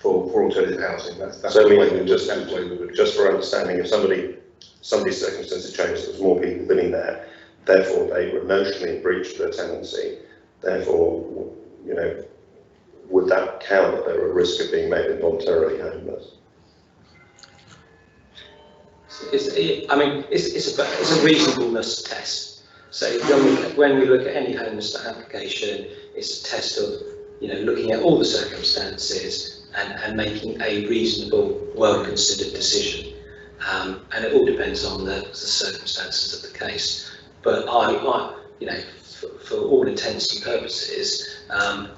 alternative housing. That's so the we way would just for understanding, if somebody's circumstances changed, there's more people living there, therefore they were notionally breached their tenancy, therefore, would that count that they're at risk of being made involuntarily homeless? It's a reasonableness test. So when we look at any homelessness application, it's a test of looking at all the circumstances and making a reasonable, well-considered decision. And it all depends on the circumstances of the case. But for all intents and purposes,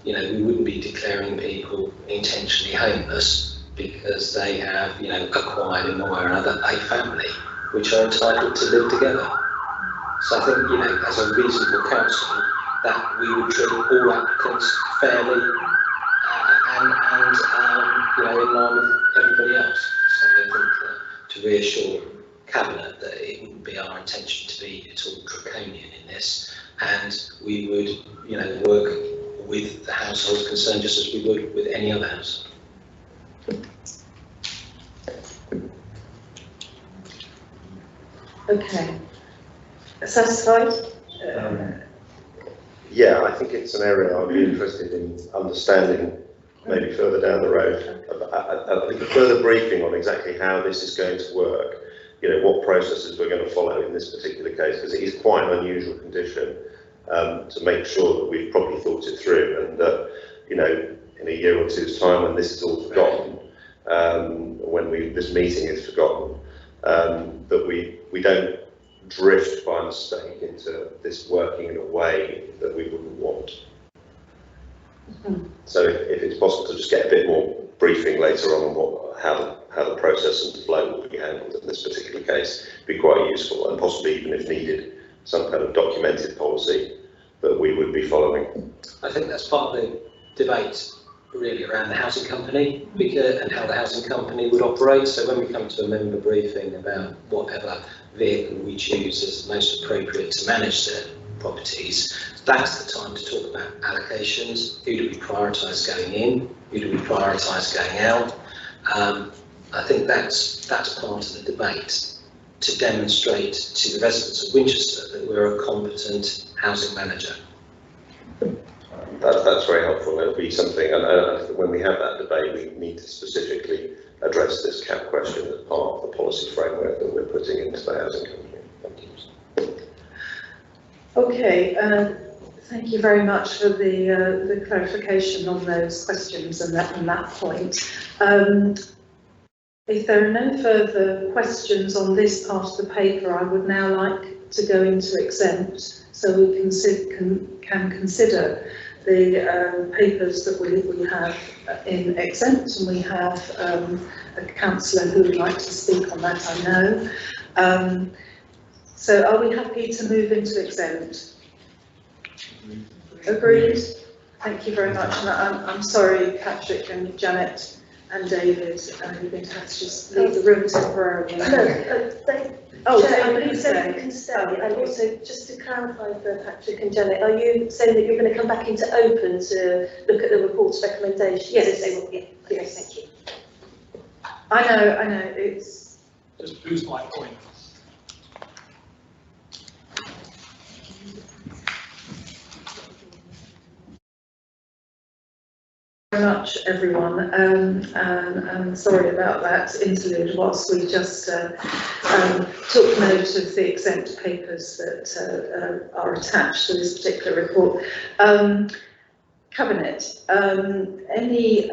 we wouldn't be declaring people intentionally homeless because they have, acquired in one way or another a family which are entitled to live together. So I think, as a reasonable council, that we would treat all applicants fairly and in line with everybody else. So I think to reassure Cabinet that it wouldn't be our intention to be at all draconian in this, and we would, work with the households concerned just as we would with any other household. Okay. Satisfied? Yeah, I think it's an area I'd be interested in understanding maybe further down the road. I think a further briefing on exactly how this is going to work, what processes we're going to follow in this particular case, because it is quite an unusual condition, to make sure that we've properly thought it through, and that, in a year or two's time, when this is all forgotten, when this meeting is forgotten, that we don't drift by mistake into this working in a way that we wouldn't want. So if it's possible to just get a bit more briefing later on how the process and the flow will be handled in this particular case, would be quite useful, and possibly even if needed, some kind of documented policy that we would be following. I think that's part of the debate really around the housing company and how the housing company would operate. So when we come to a member briefing about whatever vehicle we choose as most appropriate to manage their properties, that's the time to talk about allocations. Who do we prioritise going in? Who do we prioritise going out? I think that's part of the debate, to demonstrate to the residents of Winchester that we're a competent housing manager. That's very helpful. It'll be something, and when we have that debate, we need to specifically address this cap question as part of the policy framework that we're putting into the housing company. Thank you. Okay, thank you very much for the clarification on those questions and that point. If there are no further questions on this part of the paper, I would now like to go into exempt, so we can consider the papers that we have in exempt, and we have a councillor who would like to speak on that, I know. So are we happy to move into exempt? Agreed. Thank you very much. And I'm sorry, Patrick and Janet and David, you're going to have to just leave the room temporarily. I believe David can stay. And also, just to clarify for Patrick and Janet, are you saying that you're going to come back into open to look at the report's recommendations? Yes. Yes, thank you. I know, it's... Just boost my point. Very much, everyone. I'm sorry about that interlude whilst we just took note of the exempt papers that are attached to this particular report. Cabinet, any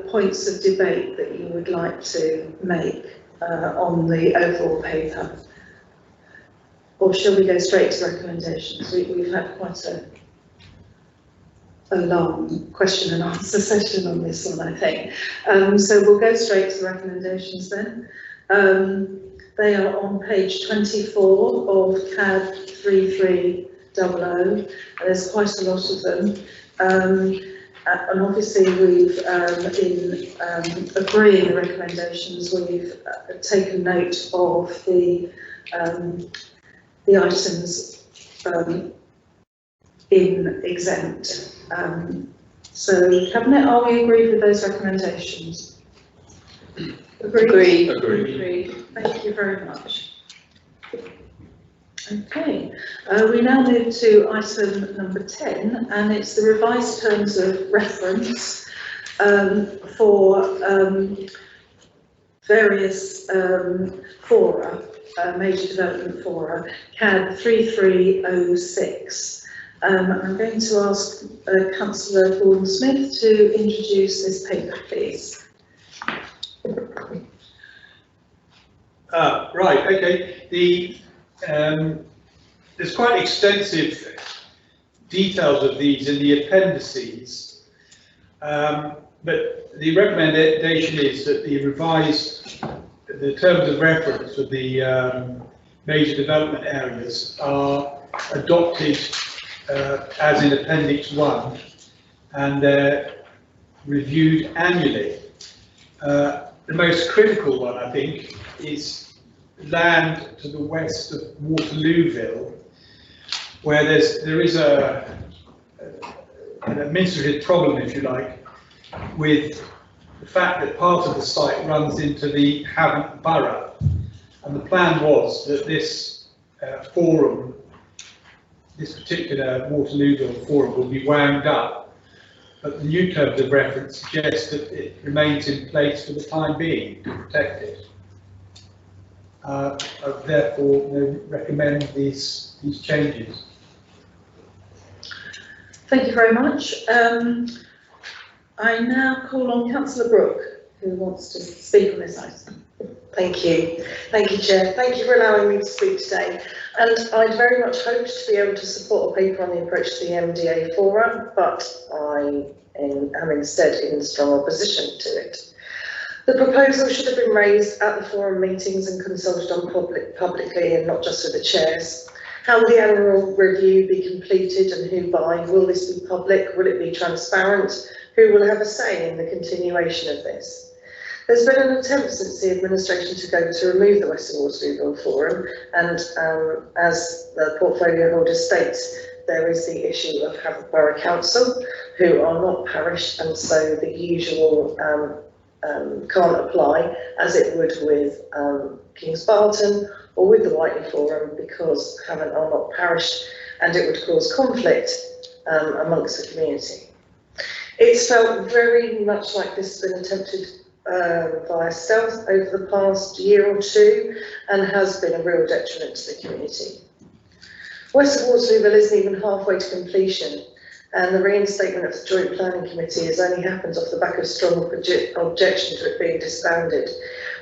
points of debate that you would like to make on the overall paper? Or shall we go straight to recommendations? We've had quite a long question and answer session on this one, I think. So we'll go straight to the recommendations then. They are on page 24 of CAD 3300. There's quite a lot of them. And obviously we've, in agreeing the recommendations, we've taken note of the items in exempt. So Cabinet, are we agreed with those recommendations? Agreed? Agreed. Thank you very much. Okay, we now move to item number 10, and it's the revised terms of reference for various fora, major development fora, CAD 3306. I'm going to ask Councillor Gordon-Smith to introduce this paper, please. Right, okay. There's quite extensive details of these in the appendices, but the recommendation is that the terms of reference for the major development areas are adopted as in Appendix 1, and they're reviewed annually. The most critical one, I think, is land to the west of Waterlooville, where there is an administrative problem, if you like, with the fact that part of the site runs into the Havant borough, and the plan was that this forum, this particular Waterlooville forum, will be wound up, but the new terms of reference suggest that it remains in place for the time being to protect it. I therefore recommend these changes. Thank you very much. I now call on Councillor Brooke, who wants to speak on this item. Thank you. Thank you, Chair. Thank you for allowing me to speak today. And I'd very much hoped to be able to support a paper on the approach to the MDA forum, but I am instead in strong opposition to it. The proposal should have been raised at the forum meetings and consulted on publicly and not just with the chairs. How will the annual review be completed and who by? Will this be public? Will it be transparent? who will have a say in the continuation of this. There's been an attempt since the administration took over to remove the Western Waterlooville Forum, and as the portfolio holder states, there is the issue of Havant Borough Council, who are not parish, and so the usual can't apply as it would with Kings Barton or with the Whiteley Forum, because Havant are not parish, and it would cause conflict amongst the community. It's felt very much like this has been attempted via stealth over the past year or two, and has been a real detriment to the community. West of Waterlooville isn't even halfway to completion, and the reinstatement of the Joint Planning Committee has only happened off the back of strong objection to it being disbanded.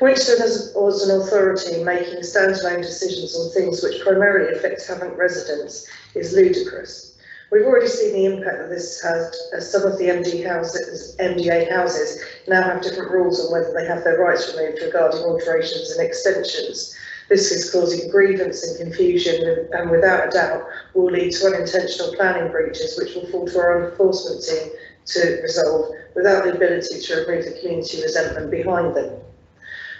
Winchton was an authority making standalone decisions on things which primarily affect Havant residents is ludicrous. We've already seen the impact that this has, as some of the MDA houses now have different rules on whether they have their rights removed regarding alterations and extensions. This is causing grievance and confusion, and without a doubt will lead to unintentional planning breaches, which will fall to our enforcement team to resolve without the ability to remove the community resentment behind them.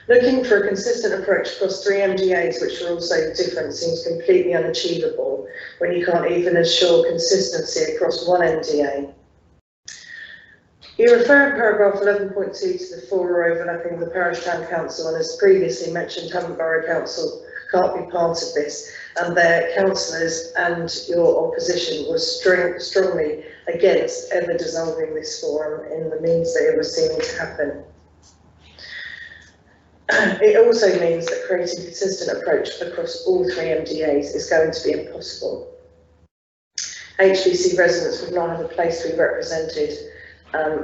Looking for a consistent approach across 3 MDAs, which are also different, seems completely unachievable when you can't even assure consistency across one MDA. You refer in paragraph 11.2 to the fora overlapping of the Parish Town Council, and as previously mentioned, Havant Borough Council can't be part of this, and their councillors and your opposition was strongly against ever dissolving this forum in the means that it was seen to happen. It also means that creating a consistent approach across all 3 MDAs is going to be impossible. HBC residents would not have a place to be represented,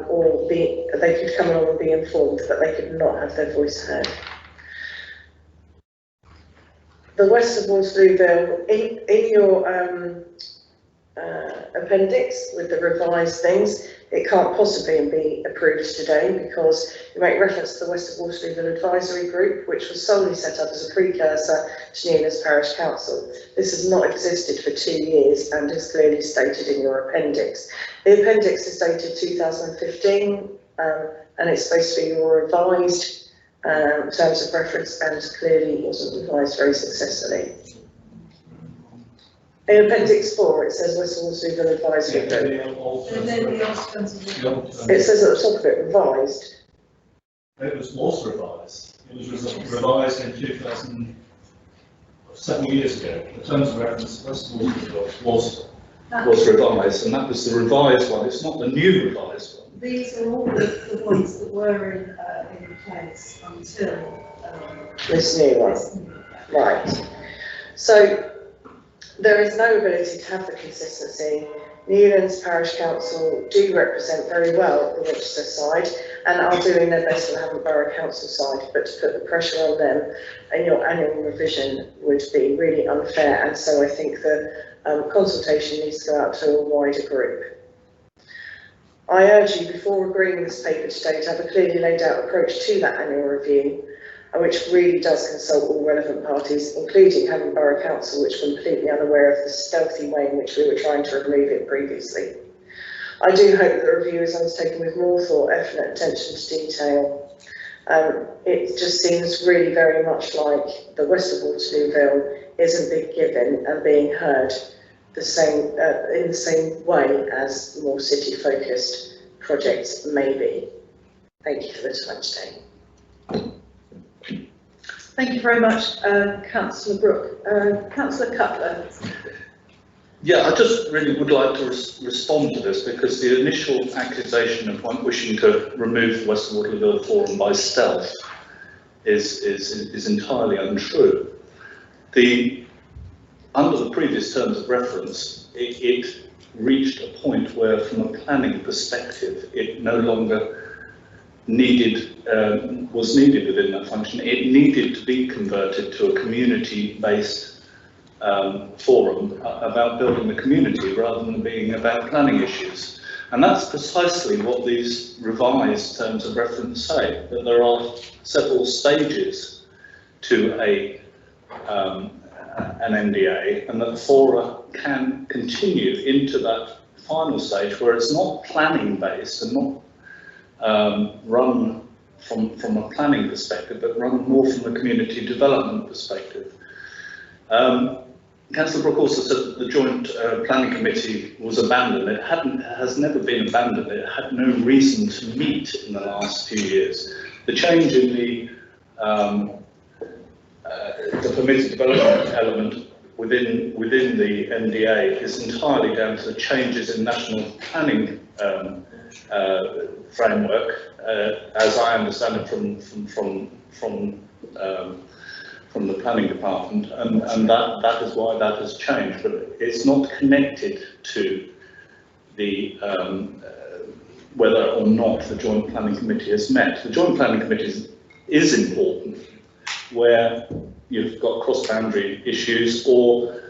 or they could come along and be informed, but they could not have their voice heard. The West of Waterlooville, in your appendix with the revised things, it can't possibly be approved today because you make reference to the West of Waterlooville Advisory Group, which was solely set up as a precursor to Newlands Parish Council. This has not existed for 2 years and is clearly stated in your appendix. The appendix is dated 2015 and it's supposed to be your revised terms of reference, and clearly wasn't revised very successfully. In Appendix 4, it says West Waterlooville Advisory Group. It says at the top of it, revised. It was revised. It was revised in 2000, several years ago. The terms of reference, West Waterlooville was revised, and that was the revised one. It's not the new revised one. These are all the points that were in place until this new one. Right. So there is no ability to have the consistency. Newlands Parish Council do represent very well the Winchester side and are doing their best on the Havant Borough Council side, but to put the pressure on them in your annual revision would be really unfair, and so I think the consultation needs to go out to a wider group. I urge you, before agreeing with this paper today, to have a clearly laid out approach to that annual review, which really does consult all relevant parties, including Havant Borough Council, which were completely unaware of the stealthy way in which we were trying to remove it previously. I do hope that the review is undertaken with more thought, effort and attention to detail. It just seems really very much like the West of Waterlooville isn't being given and being heard the same in the same way as more city-focused projects may be. Thank you for the time today. Thank you very much, Councillor Brooke. Councillor Cutler. Yeah, I just really would like to respond to this, because the initial accusation of one wishing to remove the West Waterlooville Forum by stealth is entirely untrue. Under the previous terms of reference, it reached a point where, from a planning perspective, it no longer was needed within that function. It needed to be converted to a community-based forum about building the community rather than being about planning issues. And that's precisely what these revised terms of reference say, that there are several stages to an NDA, and that the fora can continue into that final stage where it's not planning based and not run from a planning perspective, but run more from a community development perspective. Councillor Brooke also said that the joint planning committee was abandoned. It has never been abandoned. It had no reason to meet in the last few years. The change in the permitted development element within the NDA is entirely down to the changes in national planning framework, as I understand it from the planning department, and that is why that has changed. But it's not connected to the whether or not the joint planning committee has met. The joint planning committee is important where you've got cross-boundary issues or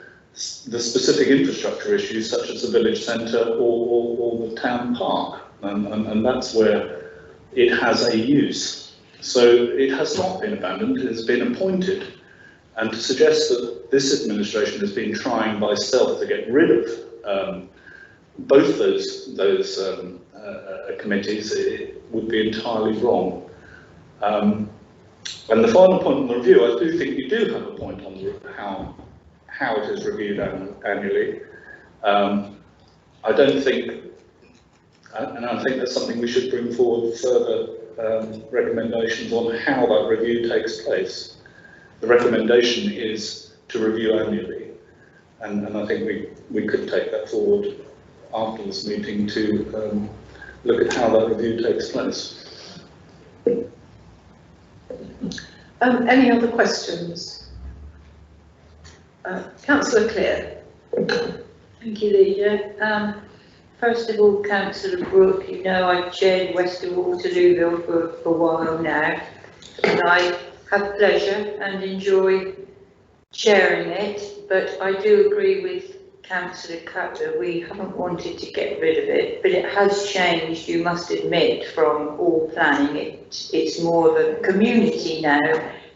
the specific infrastructure issues such as the village centre or the town park, and that's where it has a use. So it has not been abandoned, it has been appointed. And to suggest that this administration has been trying by stealth to get rid of both those committees, it would be entirely wrong. And the final point on the review, I do think you do have a point on how it is reviewed annually. I don't think, and I think that's something we should bring forward further recommendations on how that review takes place. The recommendation is to review annually, and I think we could take that forward after this meeting to look at how that review takes place. Any other questions? Councillor Clear. Thank you, Leader. First of all, Councillor Brooke, you know I've chaired West of Waterlooville for a while now, and I have pleasure and enjoy chairing it, but I do agree with Councillor Cutler, we haven't wanted to get rid of it, but it has changed, you must admit, from all planning. It's more of a community now,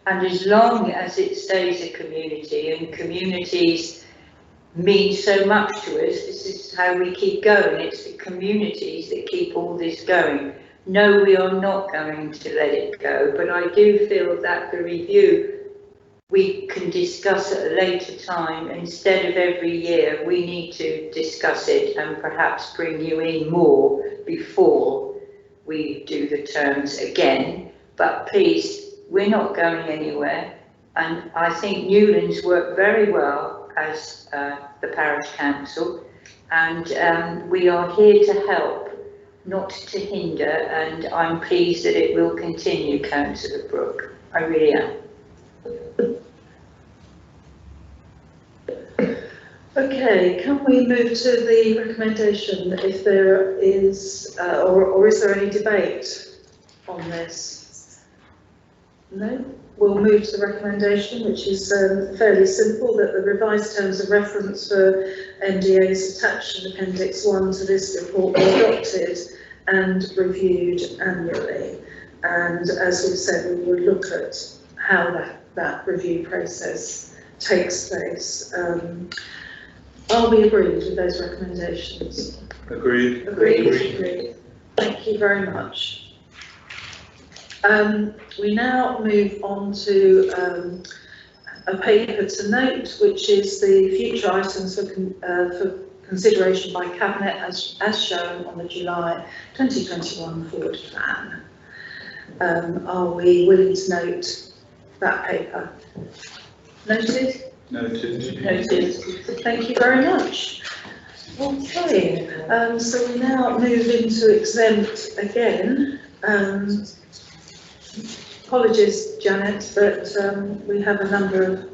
and as long as it stays a community, and communities mean so much to us, this is how we keep going. It's the communities that keep all this going. No, we are not going to let it go, but I do feel that the review we can discuss at a later time. Instead of every year, we need to discuss it and perhaps bring you in more before we do the terms again. But please, we're not going anywhere, and I think Newlands work very well as the parish council, and we are here to help, not to hinder, and I'm pleased that it will continue, Councillor Brooke. I really am. Okay, can we move to the recommendation if there is, or is there any debate on this? No? We'll move to the recommendation, which is fairly simple, that the revised terms of reference for NDAs attached in Appendix 1 to this report be adopted and reviewed annually. And as we've said, we will look at how that review process takes place. Are we agreed with those recommendations? Agreed. Agreed. Thank you very much. We now move on to a paper to note, which is the future items for consideration by Cabinet as shown on the July 2021 forward plan. Are we willing to note that paper? Noted? Noted. Noted. Thank you very much. Okay, so we now move into exempt again. Apologies, Janet, but we have a number of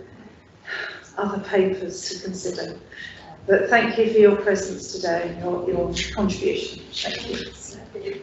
other papers to consider. But thank you for your presence today and your contribution. Thank you.